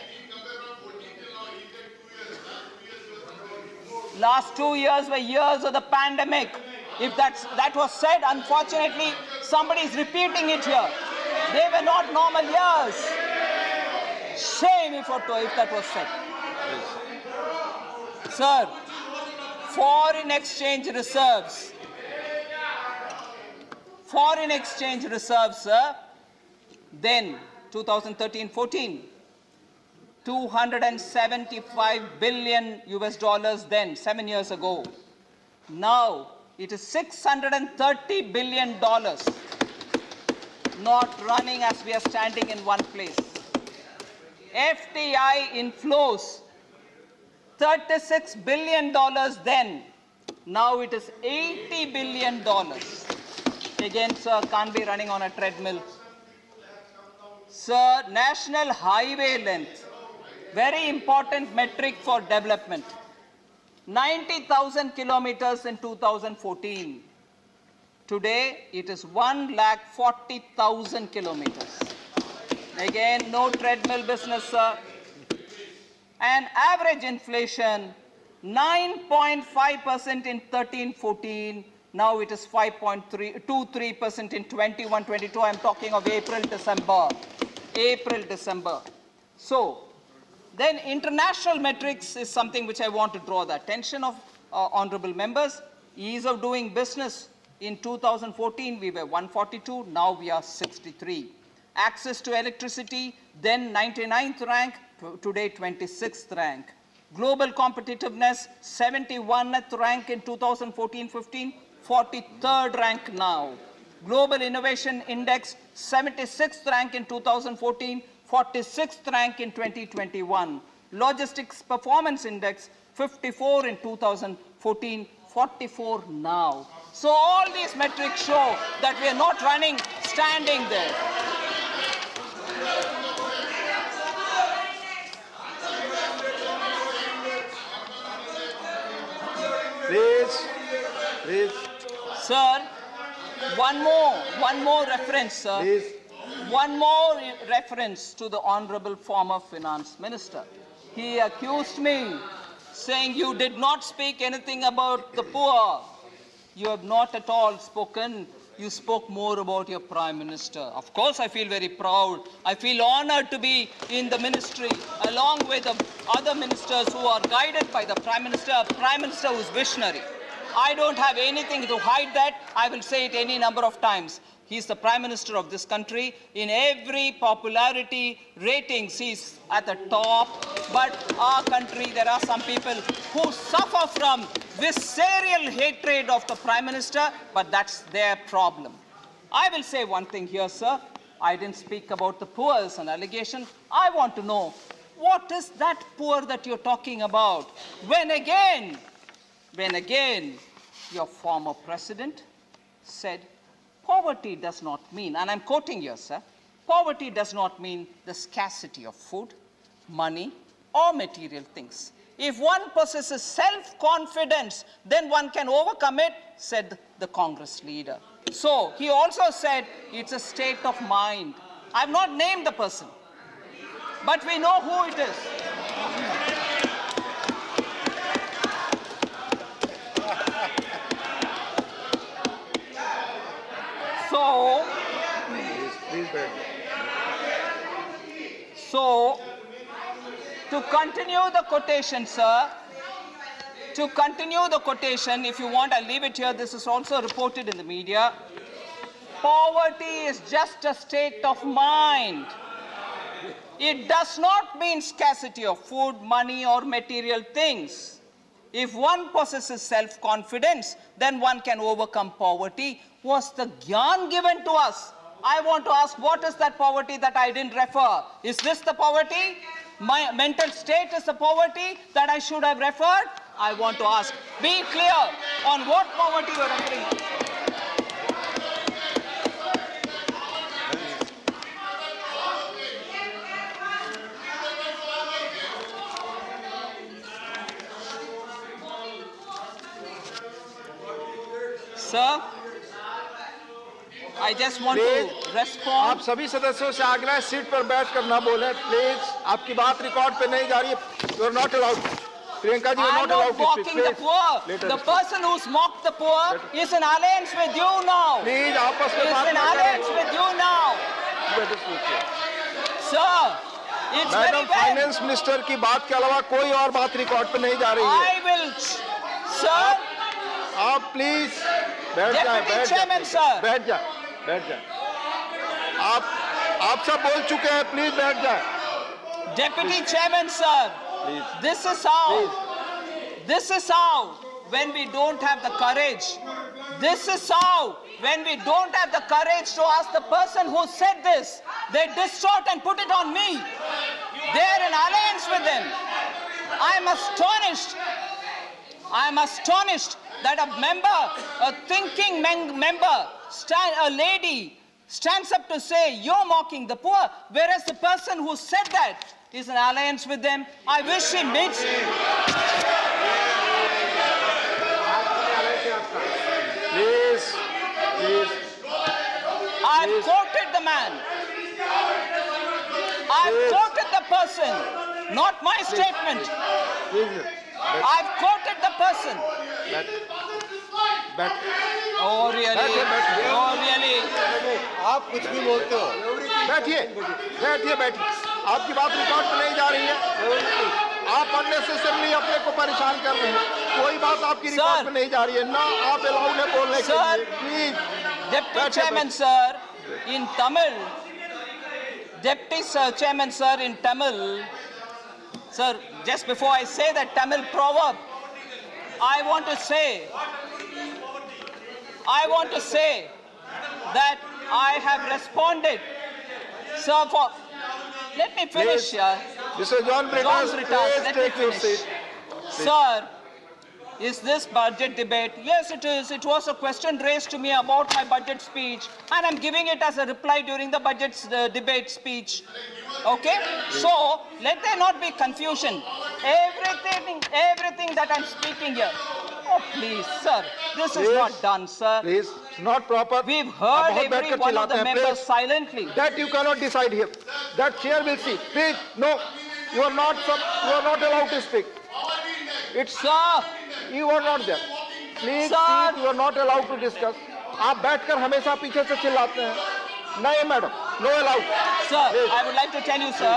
Speaker 2: Last 2 years were years of the pandemic. If that was said, unfortunately, somebody is repeating it here. They were not normal years. Shame if that was said. Sir, foreign exchange reserves, sir, then 2013-14, $275 billion then, 7 years ago. Now it is $630 billion. not running as we are standing in one place. FDI inflows, $36 billion then. Now it is $80 billion. Again, sir, can't be running on a treadmill. Sir, national highway length, very important metric for development. 90,000 kilometers in 2014. Today, it is 140,000 kilometers. Again, no treadmill business, sir. And average inflation, 9.5% in 13-14. Now it is 5.23% in 21-22. I'm talking of April-December. April-December. So, then international metrics is something which I want to draw the attention of honorable members. Ease of doing business. In 2014, we were 142. Now we are 63. Access to electricity, then 99th rank, today 26th rank. Global competitiveness, 71th rank in 2014-15, 43rd rank now. Global Innovation Index, 76th rank in 2014, 46th rank in 2021. Logistics Performance Index, 54 in 2014, 44 now. So all these metrics show that we are not running standing there.
Speaker 1: Please.
Speaker 2: Sir, one more reference, sir.
Speaker 1: Please.
Speaker 2: One more reference to the Honorable former Finance Minister. He accused me, saying you did not speak anything about the poor. You have not at all spoken. You spoke more about your Prime Minister. Of course, I feel very proud. I feel honored to be in the ministry along with the other ministers who are guided by the Prime Minister, a Prime Minister who is visionary. I don't have anything to hide that. I will say it any number of times. He's the Prime Minister of this country. In every popularity ratings, he's at the top. But our country, there are some people who suffer from visceral hatred of the Prime Minister, but that's their problem. I will say one thing here, sir. I didn't speak about the poor as an allegation. I want to know, what is that poor that you're talking about? When again, your former president said, poverty does not mean, and I'm quoting here, sir, poverty does not mean the scarcity of food, money, or material things. If one possesses self-confidence, then one can overcome it, said the Congress leader. So he also said it's a state of mind. I've not named the person, but we know who it is. So, to continue the quotation, sir, to continue the quotation, if you want, I'll leave it here. This is also reported in the media. Poverty is just a state of mind. It does not mean scarcity of food, money, or material things. If one possesses self-confidence, then one can overcome poverty. Was the gyan given to us? I want to ask, what is that poverty that I didn't refer? Is this the poverty? My mental state is the poverty that I should have referred? I want to ask. Be clear on what poverty you are referring to. Sir, I just want to respond.
Speaker 1: आप सभी सदस्यों से आग्रह है seat पर बैठकर ना बोलें प्लीज आपकी बात रिकॉर्ड पे नहीं जा रही है you are not allowed Priyanka ji you are
Speaker 2: I'm
Speaker 1: not allowed
Speaker 2: not
Speaker 1: to
Speaker 2: mocking the
Speaker 1: speak
Speaker 2: poor. The person who's mocked the poor is in alliance with you now.
Speaker 1: Please आपस में
Speaker 2: Is
Speaker 1: बात
Speaker 2: in
Speaker 1: ना
Speaker 2: alliance
Speaker 1: करें
Speaker 2: with you now. Sir, it's very
Speaker 1: madam
Speaker 2: well.
Speaker 1: Finance minister की बात के अलावा कोई और बात रिकॉर्ड पे नहीं जा रही है
Speaker 2: I will, sir,
Speaker 1: आप प्लीज बैठ जाएं
Speaker 2: Deputy Chairman, sir.
Speaker 1: बैठ जाएं आप सब बोल चुके हैं प्लीज बैठ जाएं
Speaker 2: Deputy Chairman, sir.
Speaker 1: Please.
Speaker 2: This is how when we don't have the courage. This is how, when we don't have the courage to ask the person who said this, they distort and put it on me. They're in alliance with them. I'm astonished. I'm astonished that a member, a thinking member, a lady, stands up to say, you're mocking the poor, whereas the person who said that is in alliance with them. I wish he meets.
Speaker 1: Please, please.
Speaker 2: I've quoted the man. I've quoted the person, not my statement.
Speaker 1: Please.
Speaker 2: I've quoted the person. Oh, really? Oh, really?
Speaker 4: आप कुछ भी बोलते हो
Speaker 1: बैठिए बैठिए बैठिए आपकी बात रिकॉर्ड पे नहीं जा रही है आप अननेसेसरली अपने को परेशान कर रहे हैं कोई बात आपकी रिकॉर्ड पे नहीं जा रही है ना आप अलाउड है बोलने के लिए please
Speaker 2: Deputy Chairman, sir, in Tamil, Deputy Chairman, sir, in Tamil, sir, just before I say that Tamil proverb, I want to say that I have responded, sir, for, let me finish,
Speaker 1: Please. Mr. John Britas, please
Speaker 2: let me
Speaker 1: take your
Speaker 2: finish.
Speaker 1: seat.
Speaker 2: Sir, is this budget debate? Yes, it is. It was a question raised to me about my budget speech, and I'm giving it as a reply during the budget debate speech. Okay? So, let there not be confusion. Everything that I'm speaking here. Oh, please, sir. This is not done, sir.
Speaker 1: Please, it's not proper.
Speaker 2: We've heard
Speaker 1: आप बहुत बैठ
Speaker 2: every
Speaker 1: कर
Speaker 2: one of
Speaker 1: चिल्लाते
Speaker 2: the
Speaker 1: हैं,
Speaker 2: members
Speaker 1: please.
Speaker 2: silently.
Speaker 1: That you cannot decide here. That chair will see. Please, no. You are not allowed to speak. It's
Speaker 2: Sir,
Speaker 1: you are not there. Please,
Speaker 2: Sir.
Speaker 1: please, you are not allowed to discuss. आप बैठकर हमेशा पीछे से चिल्लाते हैं. नहीं madam, no allowed.
Speaker 2: sir,
Speaker 1: Please.
Speaker 2: I would like to tell you, sir,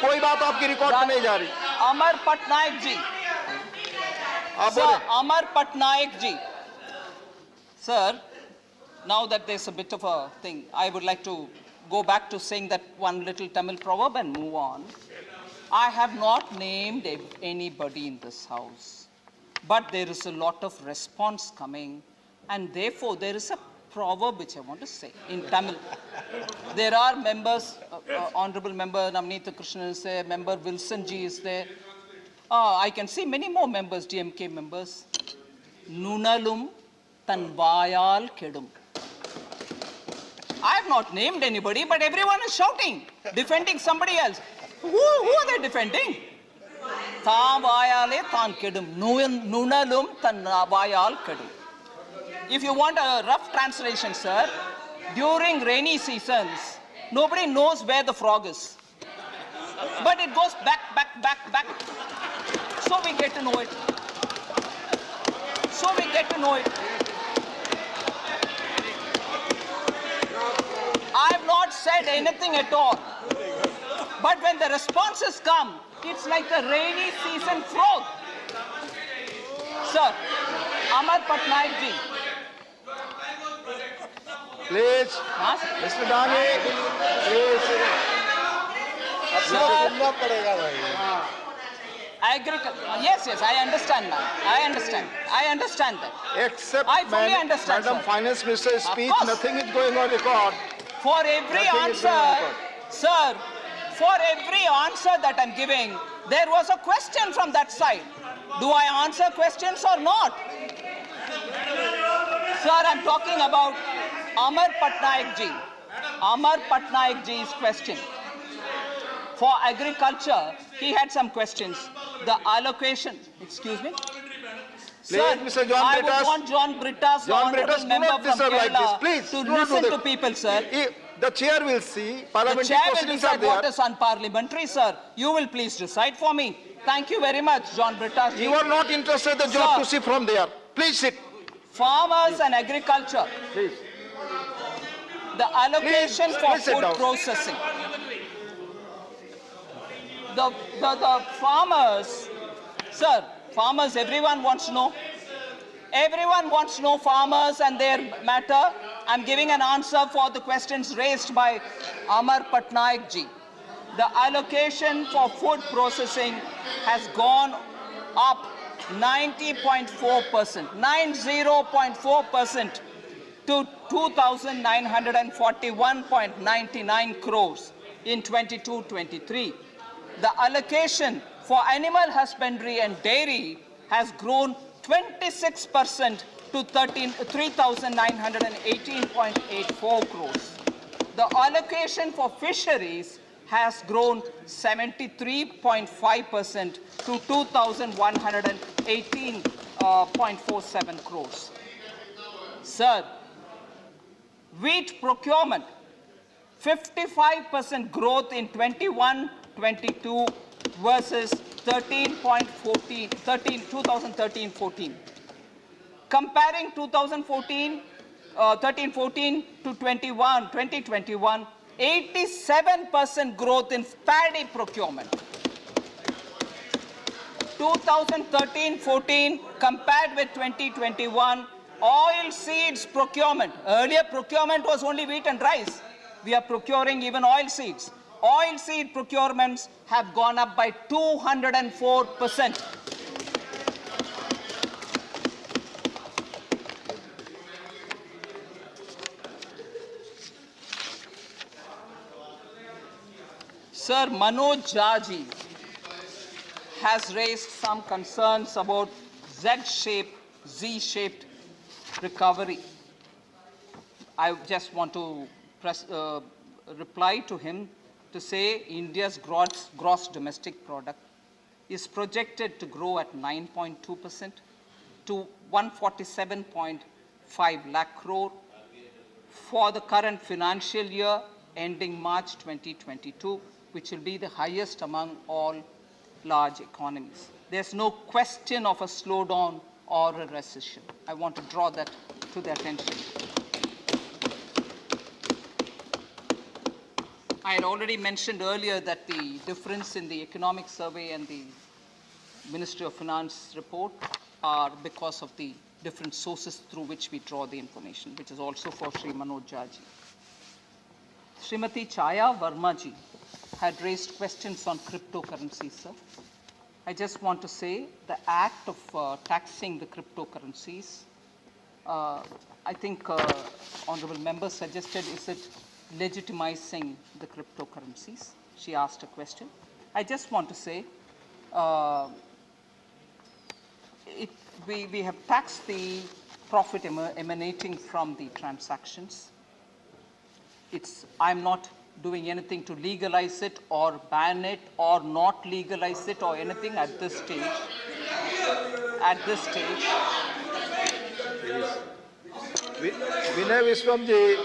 Speaker 1: कोई बात आपकी रिकॉर्ड पे नहीं जा रही.
Speaker 2: Amar Patnaik ji.
Speaker 1: आप
Speaker 2: Sir,
Speaker 1: बोले.
Speaker 2: Amar Patnaik ji. Sir, now that there's a bit of a thing, I would like to go back to saying that one little Tamil proverb and move on. I have not named anybody in this house, but there is a lot of response coming, and therefore there is a proverb which I want to say in Tamil. There are members, Honorable Member Navneet Krishnan is there, Member Wilson Ji is there. I can see many more members, DMK members. Nunalum Tanvayal Kedum. I have not named anybody, but everyone is shouting, defending somebody else. Who are they defending? Thavayale Tan Kedum. Nunalum Tanvayal Kedum. If you want a rough translation, sir, during rainy seasons, nobody knows where the frog is. But it goes back. So we get to know it. I have not said anything at all. But when the responses come, it's like a rainy season frog. Sir, Amar Patnaik ji.
Speaker 1: Please,
Speaker 2: Huh?
Speaker 1: Mr. Dani, please.
Speaker 2: Sir,
Speaker 4: सुनना पड़ेगा भाई
Speaker 2: yes, I understand, ma'am. I understand that.
Speaker 1: Except
Speaker 2: I fully understand,
Speaker 1: Madam
Speaker 2: sir.
Speaker 1: Finance Minister's speech,
Speaker 2: course.
Speaker 1: nothing is going on record.
Speaker 2: For every
Speaker 1: Nothing is
Speaker 2: answer,
Speaker 1: going on.
Speaker 2: sir, for every answer that I'm giving, there was a question from that side. Do I answer questions or not? Sir, I'm talking about Amar Patnaik ji. Amar Patnaik ji's question. For agriculture, he had some questions. The allocation, excuse me? Sir,
Speaker 1: Mr. John
Speaker 2: I
Speaker 1: Britas.
Speaker 2: would want John Britas, the
Speaker 1: John
Speaker 2: honorable
Speaker 1: Britas, do
Speaker 2: member
Speaker 1: not
Speaker 2: from
Speaker 1: disturb like this.
Speaker 2: Kerala,
Speaker 1: Please,
Speaker 2: to
Speaker 1: do not do
Speaker 2: listen to
Speaker 1: that.
Speaker 2: people, sir.
Speaker 1: The chair will see,
Speaker 2: The
Speaker 1: parliamentary
Speaker 2: chair will
Speaker 1: proceedings are
Speaker 2: decide what
Speaker 1: there.
Speaker 2: is unparliamentary, sir. You will please decide for me. Thank you very much, John Britas.
Speaker 1: You are not interested in the job
Speaker 2: Sir.
Speaker 1: to see from there. Please sit.
Speaker 2: Farmers and agriculture.
Speaker 1: Please.
Speaker 2: The allocation
Speaker 1: Please,
Speaker 2: for
Speaker 1: please sit
Speaker 2: food
Speaker 1: down.
Speaker 2: processing. The farmers, sir, farmers, everyone wants to know. Everyone wants to know farmers and their matter. I'm giving an answer for the questions raised by Amar Patnaik ji. The allocation for food processing has gone up 90.4%, 90.4% to 2,941.99 crores in 22-23. The allocation for animal husbandry and dairy has grown 26% to 3,918.84 crores. The allocation for fisheries has grown 73.5% to 2,118.47 crores. Sir, wheat procurement, 55% growth in 21-22 versus 2013-14. Comparing 13-14 to 2021, 87% growth in paddy procurement. 2013-14 compared with 2021, oil seeds procurement. Earlier procurement was only wheat and rice. We are procuring even oil seeds. Oil seed procurements have gone up by 204%. Sir, Manoj Jaji has raised some concerns about Z-shaped recovery. I just want to reply to him to say India's gross domestic product is projected to grow at 9.2% to 147.5 lakh crore for the current financial year ending March 2022, which will be the highest among all large economies. There's no question of a slowdown or a recession. I want to draw that to the attention. I had already mentioned earlier that the difference in the economic survey and the Ministry of Finance report are because of the different sources through which we draw the information, which is also for Sri Manoj Jaji. Srimati Chaya Vermaji had raised questions on cryptocurrencies, sir. I just want to say the act of taxing the cryptocurrencies, I think honorable member suggested, is it legitimizing the cryptocurrencies? She asked a question. I just want to say we have taxed the profit emanating from the transactions. I'm not doing anything to legalize it or ban it or not legalize it or anything at this stage. At this stage.
Speaker 1: Vinay Viswamji.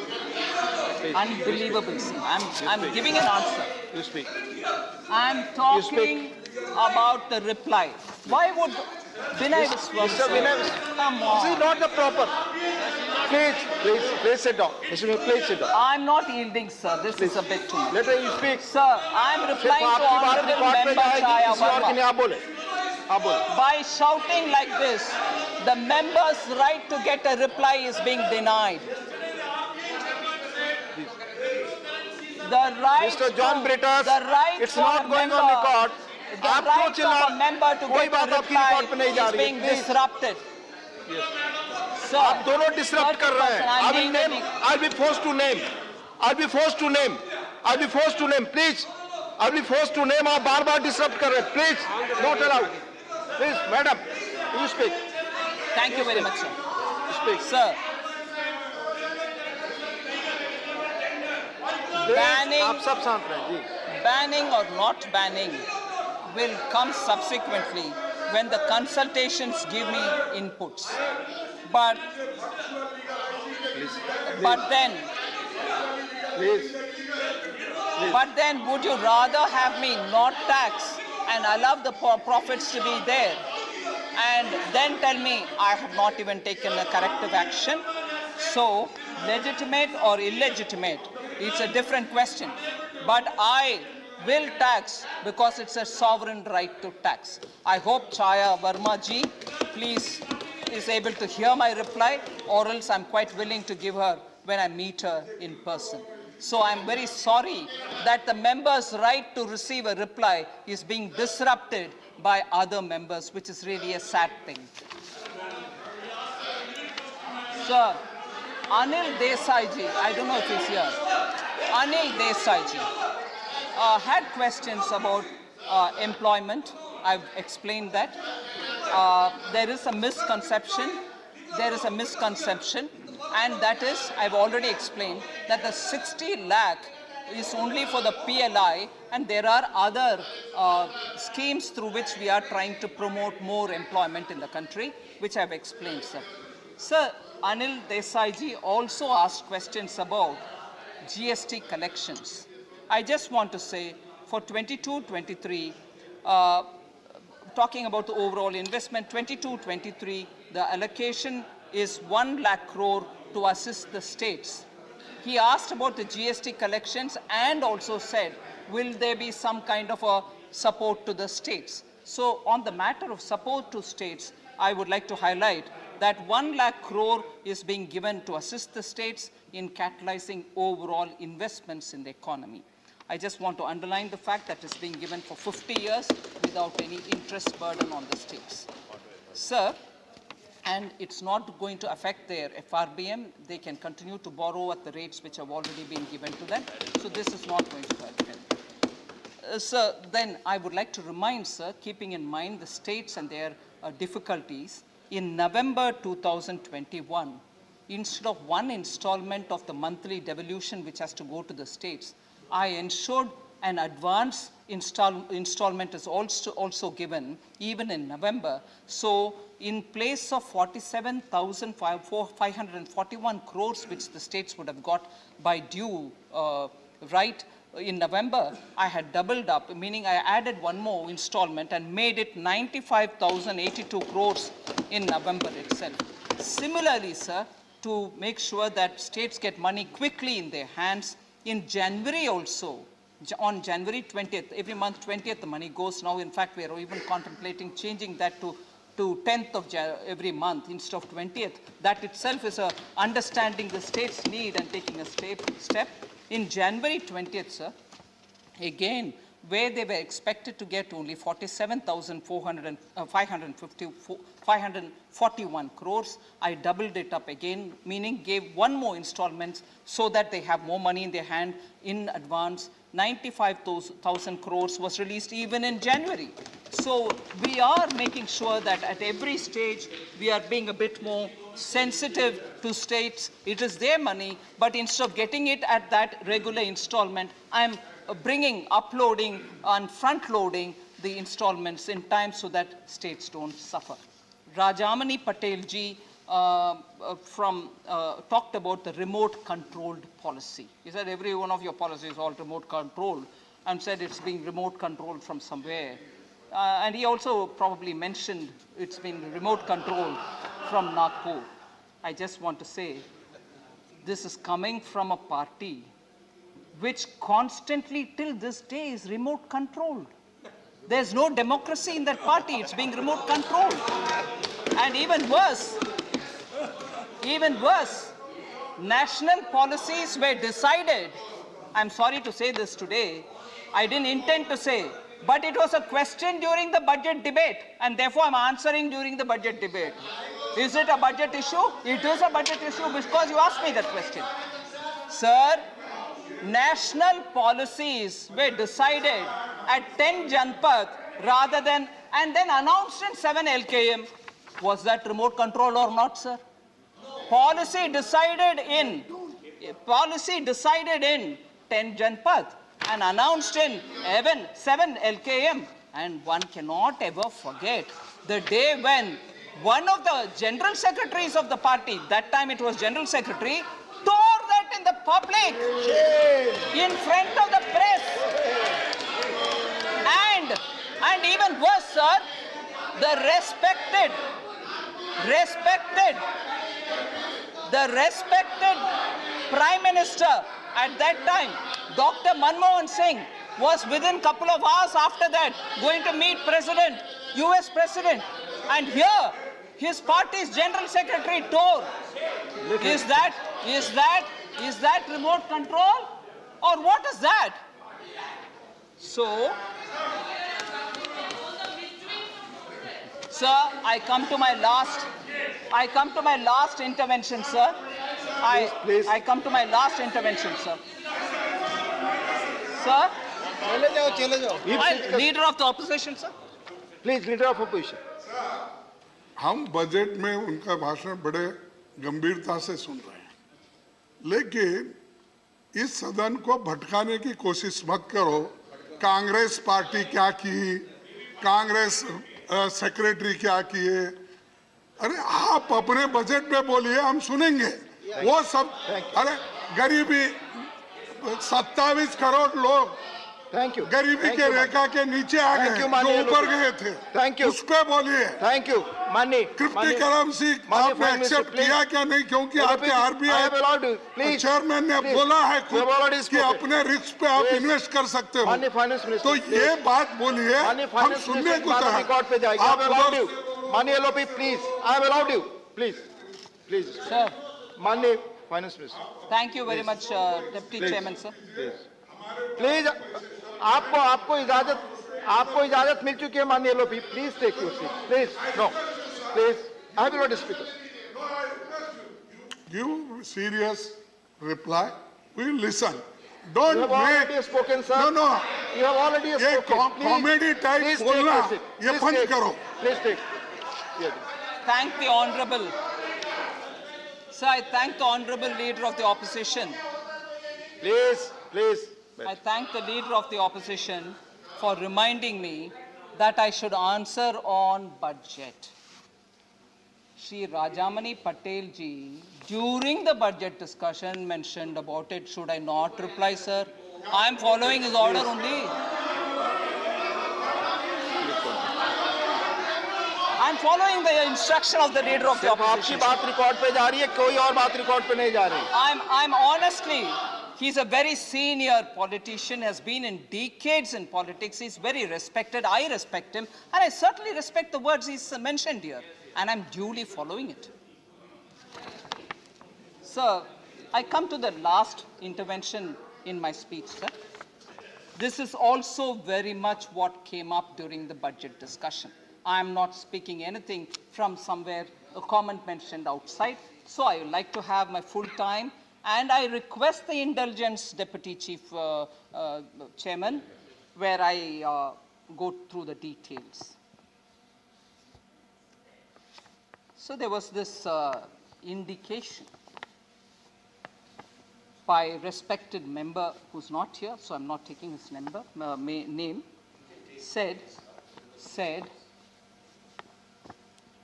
Speaker 2: Unbelievable, sir. I'm giving an answer.
Speaker 1: You speak.
Speaker 2: I'm talking about the reply. Why would Vinay Viswam,
Speaker 1: Mr. Vinay Viswam,
Speaker 2: come on.
Speaker 1: this is not the proper. Please sit down. Mr. Vinay, please sit down.
Speaker 2: I'm not yielding, sir. This is a bit too much.
Speaker 1: Let her speak.
Speaker 2: Sir, I'm replying to Honorable Member Chaya Verma. By shouting like this, the member's right to get a reply is being denied. The right
Speaker 1: Mr. John Britas, it's not going on record.
Speaker 2: The right of a member to get a reply is being disrupted. Sir,
Speaker 1: आप दोनों disrupt कर रहे हैं. I'll be forced to name. Please. I'll be forced to name. आप बार-बार disrupt कर रहे हैं. Please, not allowed. Please, madam, you speak.
Speaker 2: Thank you very much, sir.
Speaker 1: Speak.
Speaker 2: Sir, banning or not banning will come subsequently when the consultations give me inputs. But then would you rather have me not tax and allow the profits to be there and then tell me I have not even taken a corrective action? So, legitimate or illegitimate, it's a different question. But I will tax because it's a sovereign right to tax. I hope Chaya Verma ji, please, is able to hear my reply, or else I'm quite willing to give her when I meet her in person. So I'm very sorry that the member's right to receive a reply is being disrupted by other members, which is really a sad thing. Sir, Anil Desai ji, I don't know if he's here. Anil Desai ji had questions about employment. I've explained that. There is a misconception. There is a misconception, and that is, I've already explained, that the 60 lakh is only for the PLI, and there are other schemes through which we are trying to promote more employment in the country, which I've explained, sir. Sir, Anil Desai ji also asked questions about GST collections. I just want to say, for 22-23, talking about the overall investment, 22-23, the allocation is 1 lakh crore to assist the states. He asked about the GST collections and also said, will there be some kind of a support to the states? So on the matter of support to states, I would like to highlight that 1 lakh crore is being given to assist the states in catalyzing overall investments in the economy. I just want to underline the fact that it's being given for 50 years without any interest burden on the states. Sir, and it's not going to affect their FRBM. They can continue to borrow at the rates which have already been given to them. So this is not going to affect them. Sir, then I would like to remind, sir, keeping in mind the states and their difficulties, in November 2021, instead of one installment of the monthly devolution which has to go to the states, I ensured an advance installment is also given even in November. So in place of 47,541 crores which the states would have got by due right in November, I had doubled up, meaning I added one more installment and made it 95,082 crores in November itself. Similarly, sir, to make sure that states get money quickly in their hands, in January also, on January 20th, every month 20th the money goes now. In fact, we are even contemplating changing that to 10th of every month instead of 20th. That itself is understanding the state's need and taking a step. In January 20th, sir, again, where they were expected to get only 47,541 crores, I doubled it up again, meaning gave one more installment so that they have more money in their hand in advance. 95,000 crores was released even in January. So we are making sure that at every stage we are being a bit more sensitive to states. It is their money, but instead of getting it at that regular installment, I'm uploading and front-loading the installments in time so that states don't suffer. Rajamani Patel ji talked about the remote-controlled policy. He said every one of your policies is all remote-controlled, and said it's being remote-controlled from somewhere. And he also probably mentioned it's been remote-controlled from Nagpur. I just want to say, this is coming from a party which constantly till this day is remote controlled. There's no democracy in that party, it's being remote controlled. And even worse, national policies were decided. I'm sorry to say this today, I didn't intend to say, but it was a question during the budget debate, and therefore I'm answering during the budget debate. Is it a budget issue? It is a budget issue because you asked me that question. Sir, national policies were decided at 10 Janpath rather than, and then announced in 7 LKM. Was that remote control or not, sir? Policy decided in 10 Janpath and announced in 7 LKM. And one cannot ever forget the day when one of the general secretaries of the party, that time it was general secretary, tore that in the public, in front of the press. And even worse, sir, the respected Prime Minister at that time, Dr. Manmohan Singh, was within a couple of hours after that going to meet President, US President. And here, his party's general secretary tore. Is that remote control? Or what is that? So, Sir, I come to my last intervention, sir.
Speaker 1: Please.
Speaker 2: I come to my last intervention, sir. Sir, leader of the opposition, sir.
Speaker 1: Please, leader of opposition.
Speaker 5: हम budget में उनका भाषण बड़े गंभीरता से सुन रहे हैं, लेकिन इस सदन को भटकाने की कोशिश मत करो। कांग्रेस पार्टी क्या की, कांग्रेस सेक्रेटरी क्या किए, अरे आप अपने बजट में बोलिए, हम सुनेंगे। वो सब, अरे गरीबी 27 करोड़ लोग
Speaker 1: Thank you.
Speaker 5: गरीबी के रेखा के नीचे आ गए, जो ऊपर गए थे, उस पे बोलिए।
Speaker 1: Thank you, माननीय।
Speaker 5: क्रिप्टो करेंसी आपने एक्सेप्ट किया क्या नहीं, क्योंकि आपके आरबीआई चेयरमैन ने बोला है कि अपने रिस्क पे आप इन्वेस्ट कर सकते हो, तो ये बात बोलिए, हम सुनने को तैयार। आप लोग
Speaker 1: माननीय LOP, please, I have allowed you, please, please,
Speaker 2: Sir,
Speaker 1: माननीय finance minister,
Speaker 2: thank you very much, Deputy Chairman, sir.
Speaker 1: Please, आपको इजाजत मिल चुकी है माननीय LOP, please take your seat, please, no, please, I have not speaker.
Speaker 5: give serious reply, we listen.
Speaker 1: You
Speaker 5: Don't
Speaker 1: have already
Speaker 5: make,
Speaker 1: spoken, sir.
Speaker 5: no,
Speaker 1: You have already
Speaker 5: ये
Speaker 1: spoken.
Speaker 5: Comedy type बोलना ये बंद करो।
Speaker 1: Please take.
Speaker 2: Thank the honourable. Sir, I thank the honourable leader of the opposition.
Speaker 1: Please.
Speaker 2: I thank the leader of the opposition for reminding me that I should answer on budget. Shri Rajamani Patel ji, during the budget discussion, mentioned about it. Should I not reply, sir? I am following his order only. I am following the instruction of the leader of the opposition.
Speaker 1: आपकी बात record पे जा रही है, कोई और बात record पे नहीं जा रही।
Speaker 2: I'm honestly, he's a very senior politician, has been in decades in politics. He's very respected. I respect him, and I certainly respect the words he's mentioned here, and I'm duly following it. Sir, I come to the last intervention in my speech, sir. This is also very much what came up during the budget discussion. I am not speaking anything from somewhere, a comment mentioned outside. So I would like to have my full time, and I request the indulgence, Deputy Chief Chairman, where I go through the details. So there was this indication by respected member who's not here, so I'm not taking his name, said,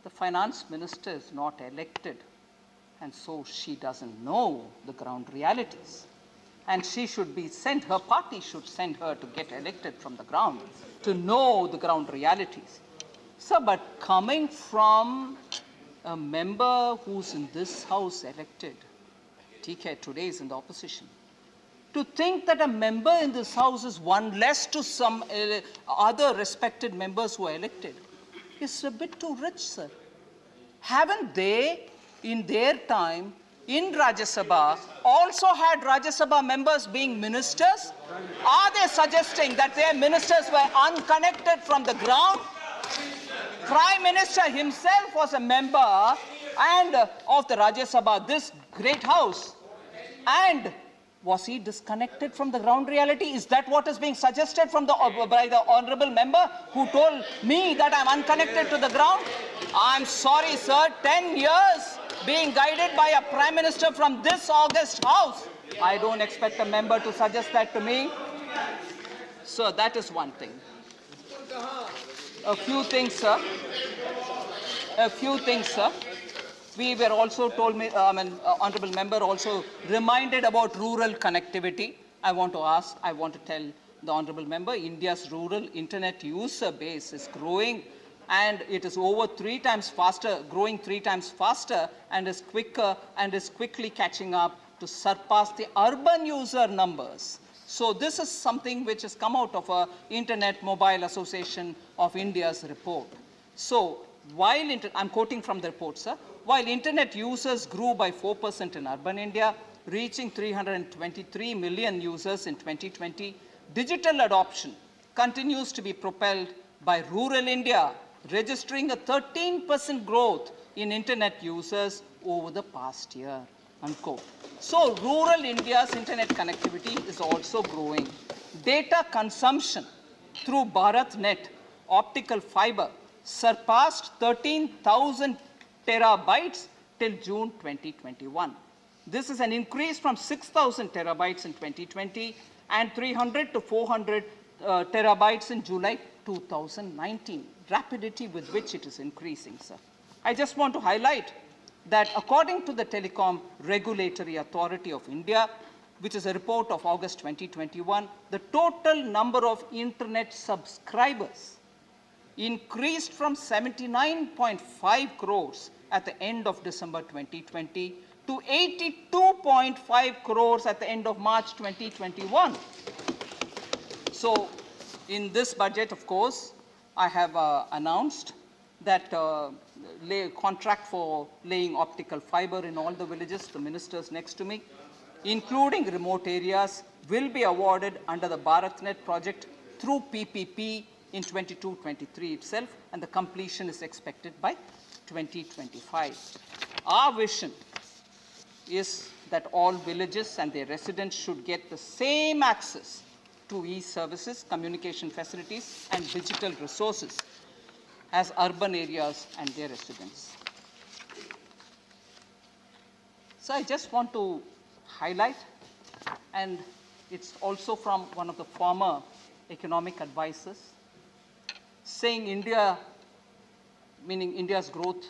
Speaker 2: the finance minister is not elected, and so she doesn't know the ground realities. And she should be sent, her party should send her to get elected from the ground, to know the ground realities. So, but coming from a member who's in this house elected, TK today is in the opposition, to think that a member in this house is one less to some other respected members who are elected, is a bit too rich, sir. Haven't they, in their time, in Rajya Sabha, also had Rajya Sabha members being ministers? Are they suggesting that their ministers were unconnected from the ground? Prime Minister himself was a member and of the Rajya Sabha, this great house. And was he disconnected from the ground reality? Is that what is being suggested from by the honorable member who told me that I'm unconnected to the ground? I'm sorry, sir, 10 years being guided by a prime minister from this august house. I don't expect a member to suggest that to me. So that is one thing. A few things, sir. We were also told, honorable member also reminded about rural connectivity. I want to tell the honorable member, India's rural internet user base is growing, and it is over 3 times faster, growing 3 times faster, and is quicker and is quickly catching up to surpass the urban user numbers. So this is something which has come out of a Internet Mobile Association of India's report. So while, I'm quoting from the report, sir, while internet users grew by 4% in urban India, reaching 323 million users in 2020, digital adoption continues to be propelled by rural India registering a 13% growth in internet users over the past year, unquote. So rural India's internet connectivity is also growing. Data consumption through BharatNet optical fiber surpassed 13,000 terabytes till June 2021. This is an increase from 6,000 terabytes in 2020 and 300 to 400 terabytes in July 2019. Rapidity with which it is increasing, sir. I just want to highlight that according to the Telecom Regulatory Authority of India, which is a report of August 2021, the total number of internet subscribers increased from 79.5 crores at the end of December 2020 to 82.5 crores at the end of March 2021. So in this budget, of course, I have announced that contract for laying optical fiber in all the villages, the ministers next to me, including remote areas, will be awarded under the BharatNet project through PPP in 22-23 itself, and the completion is expected by 2025. Our vision is that all villages and their residents should get the same access to e-services, communication facilities, and digital resources as urban areas and their residents. So I just want to highlight, and it's also from one of the former economic advisors, saying India, meaning India's growth,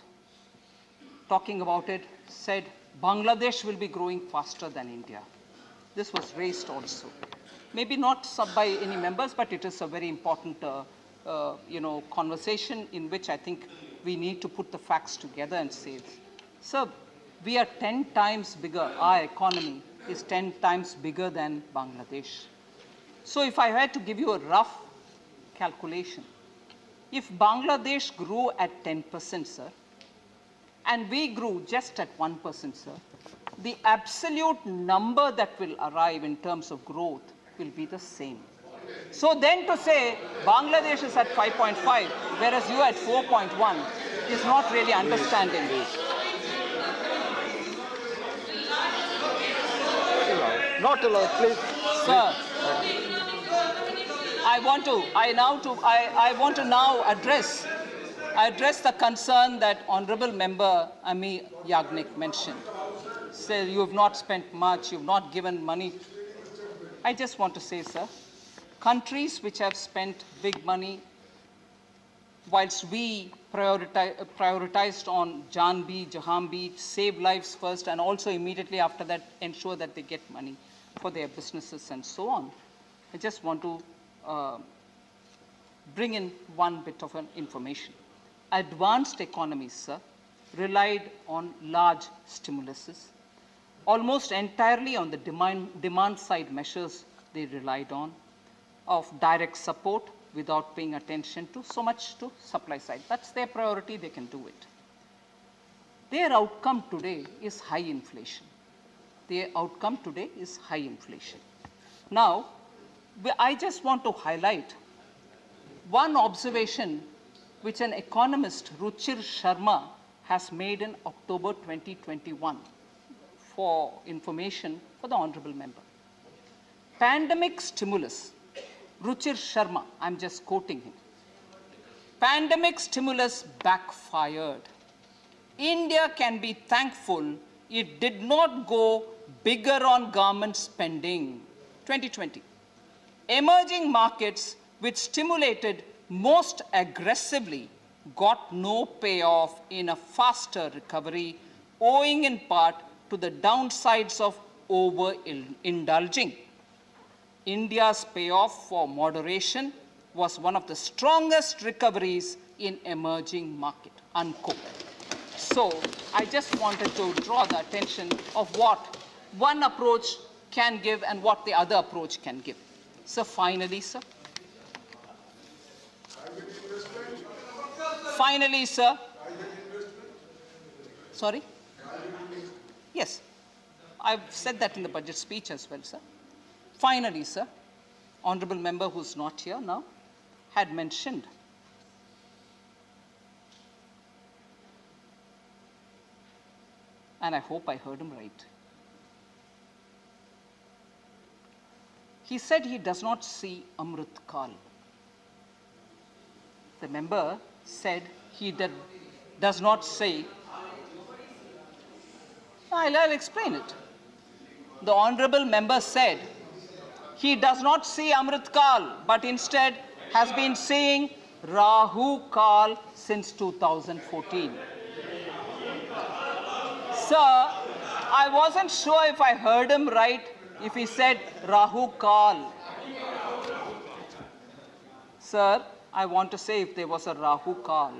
Speaker 2: talking about it, said Bangladesh will be growing faster than India. This was raised also. Maybe not by any members, but it is a very important conversation in which I think we need to put the facts together and say, sir, we are 10 times bigger. Our economy is 10 times bigger than Bangladesh. So if I had to give you a rough calculation, if Bangladesh grew at 10%, sir, and we grew just at 1%, sir, the absolute number that will arrive in terms of growth will be the same. So then to say Bangladesh is at 5.5, whereas you are at 4.1, is not really understanding.
Speaker 1: Not allowed, please.
Speaker 2: Sir, I want to now address the concern that Honorable Member Ami Yagnik mentioned. Say you have not spent much, you have not given money. I just want to say, sir, countries which have spent big money, whilst we prioritized on Janbi, Jahanbi, save lives first, and also immediately after that ensure that they get money for their businesses and so on. I just want to bring in one bit of an information. Advanced economies, sir, relied on large stimuluses. Almost entirely on the demand side measures they relied on, of direct support without paying attention to so much to supply side. That's their priority, they can do it. Their outcome today is high inflation. Their outcome today is high inflation. Now, I just want to highlight one observation which an economist, Ruchir Sharma, has made in October 2021 for information for the Honorable Member. Pandemic stimulus, Ruchir Sharma, I'm just quoting him. Pandemic stimulus backfired. India can be thankful it did not go bigger on government spending. 2020. Emerging markets which stimulated most aggressively got no payoff in a faster recovery, owing in part to the downsides of overindulging. India's payoff for moderation was one of the strongest recoveries in emerging market, unquote. So I just wanted to draw the attention of what one approach can give and what the other approach can give. So finally, sir. Finally, sir. Sorry? Yes. I've said that in the budget speech as well, sir. Finally, sir, Honorable Member who's not here now had mentioned and I hope I heard him right. He said he does not see Amrit Kal. The member said he does not say. I'll explain it. The honorable member said he does not see Amrit Kal, but instead has been seeing Rahu Kal since 2014. Sir, I wasn't sure if I heard him right if he said Rahu Kal. Sir, I want to say if there was a Rahu Kal,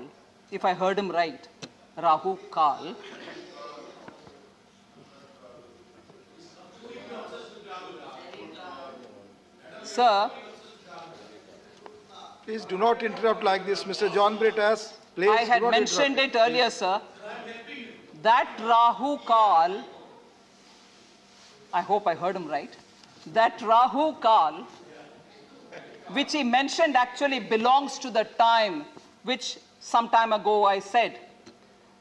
Speaker 2: if I heard him right, Rahu Kal. Sir,
Speaker 1: Please do not interrupt like this, Mr. John Britas. Please
Speaker 2: I had
Speaker 1: do not
Speaker 2: mentioned
Speaker 1: interrupt.
Speaker 2: it earlier, sir. That Rahu Kal, I hope I heard him right, that Rahu Kal, which he mentioned actually belongs to the time which some time ago I said.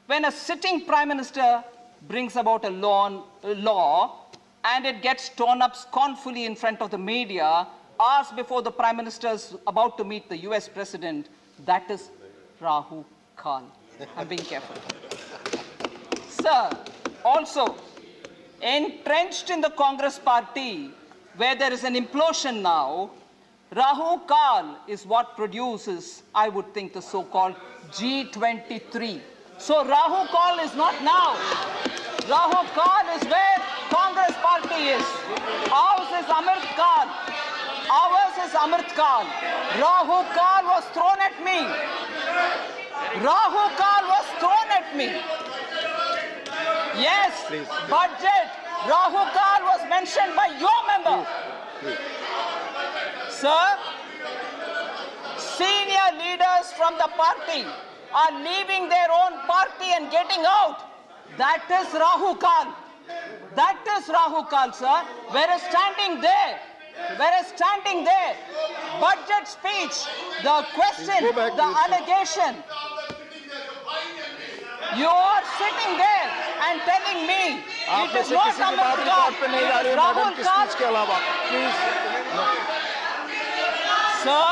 Speaker 2: When a sitting Prime Minister brings about a law and it gets torn up scornfully in front of the media, hours before the Prime Minister is about to meet the US President, that is Rahu Kal. I'm being careful. Sir, also, entrenched in the Congress party, where there is an implosion now, Rahu Kal is what produces, I would think, the so-called G23. So Rahu Kal is not now. Rahu Kal is where Congress party is. Ours is Amrit Kal. Ours is Amrit Kal. Rahu Kal was thrown at me. Rahu Kal was thrown at me. Yes, budget. Rahu Kal was mentioned by your member. Sir, senior leaders from the party are leaving their own party and getting out. That is Rahu Kal. That is Rahu Kal, sir. Whereas standing there, budget speech, the question, the allegation, you are sitting there and telling me
Speaker 1: आप
Speaker 2: it
Speaker 1: में
Speaker 2: is
Speaker 1: से
Speaker 2: not
Speaker 1: किसी की बात
Speaker 2: Amrit
Speaker 1: record पे नहीं आ रही है मैडम
Speaker 2: Rahul
Speaker 1: की
Speaker 2: Kal.
Speaker 1: स्पीच के अलावा please
Speaker 2: Sir,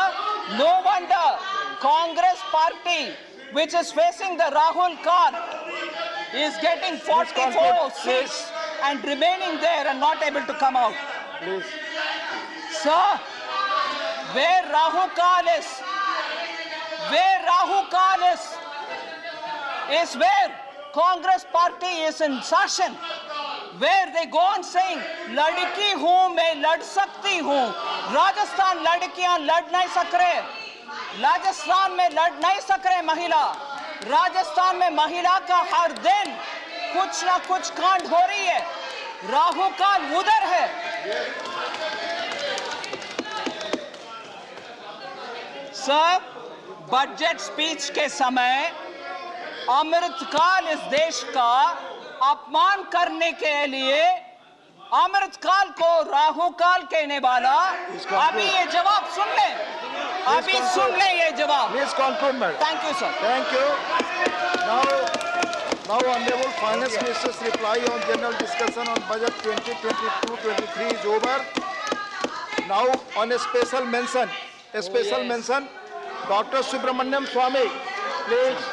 Speaker 2: no wonder Congress party, which is facing the Rahul Kal, is getting 44 seats and remaining there and not able to come out.
Speaker 1: Please
Speaker 2: Sir, where Rahu Kal is where Congress party is in session, where they go on saying, "Ladki hoon, main lad sakti hoon." Rajasthan ladkiyan lad nahi sak rahe. Rajasthan mein lad nahi sak rahe mahila. Rajasthan mein mahila ka har din kuch na kuch कांड हो रही है. राहु काल उधर है. Sir, budget speech के समय अमृत काल इस देश का अपमान करने के लिए अमृत काल को राहु काल कहने वाला, अभी ये जवाब सुन ले, अभी सुन ले ये जवाब.
Speaker 1: Please conclude madam.
Speaker 2: Thank you sir.
Speaker 1: Thank you. Now Honorable Finance Minister's reply on general discussion on budget 2022-23 is over. Now on a special mention, Dr. Subramaniam Swamy, please.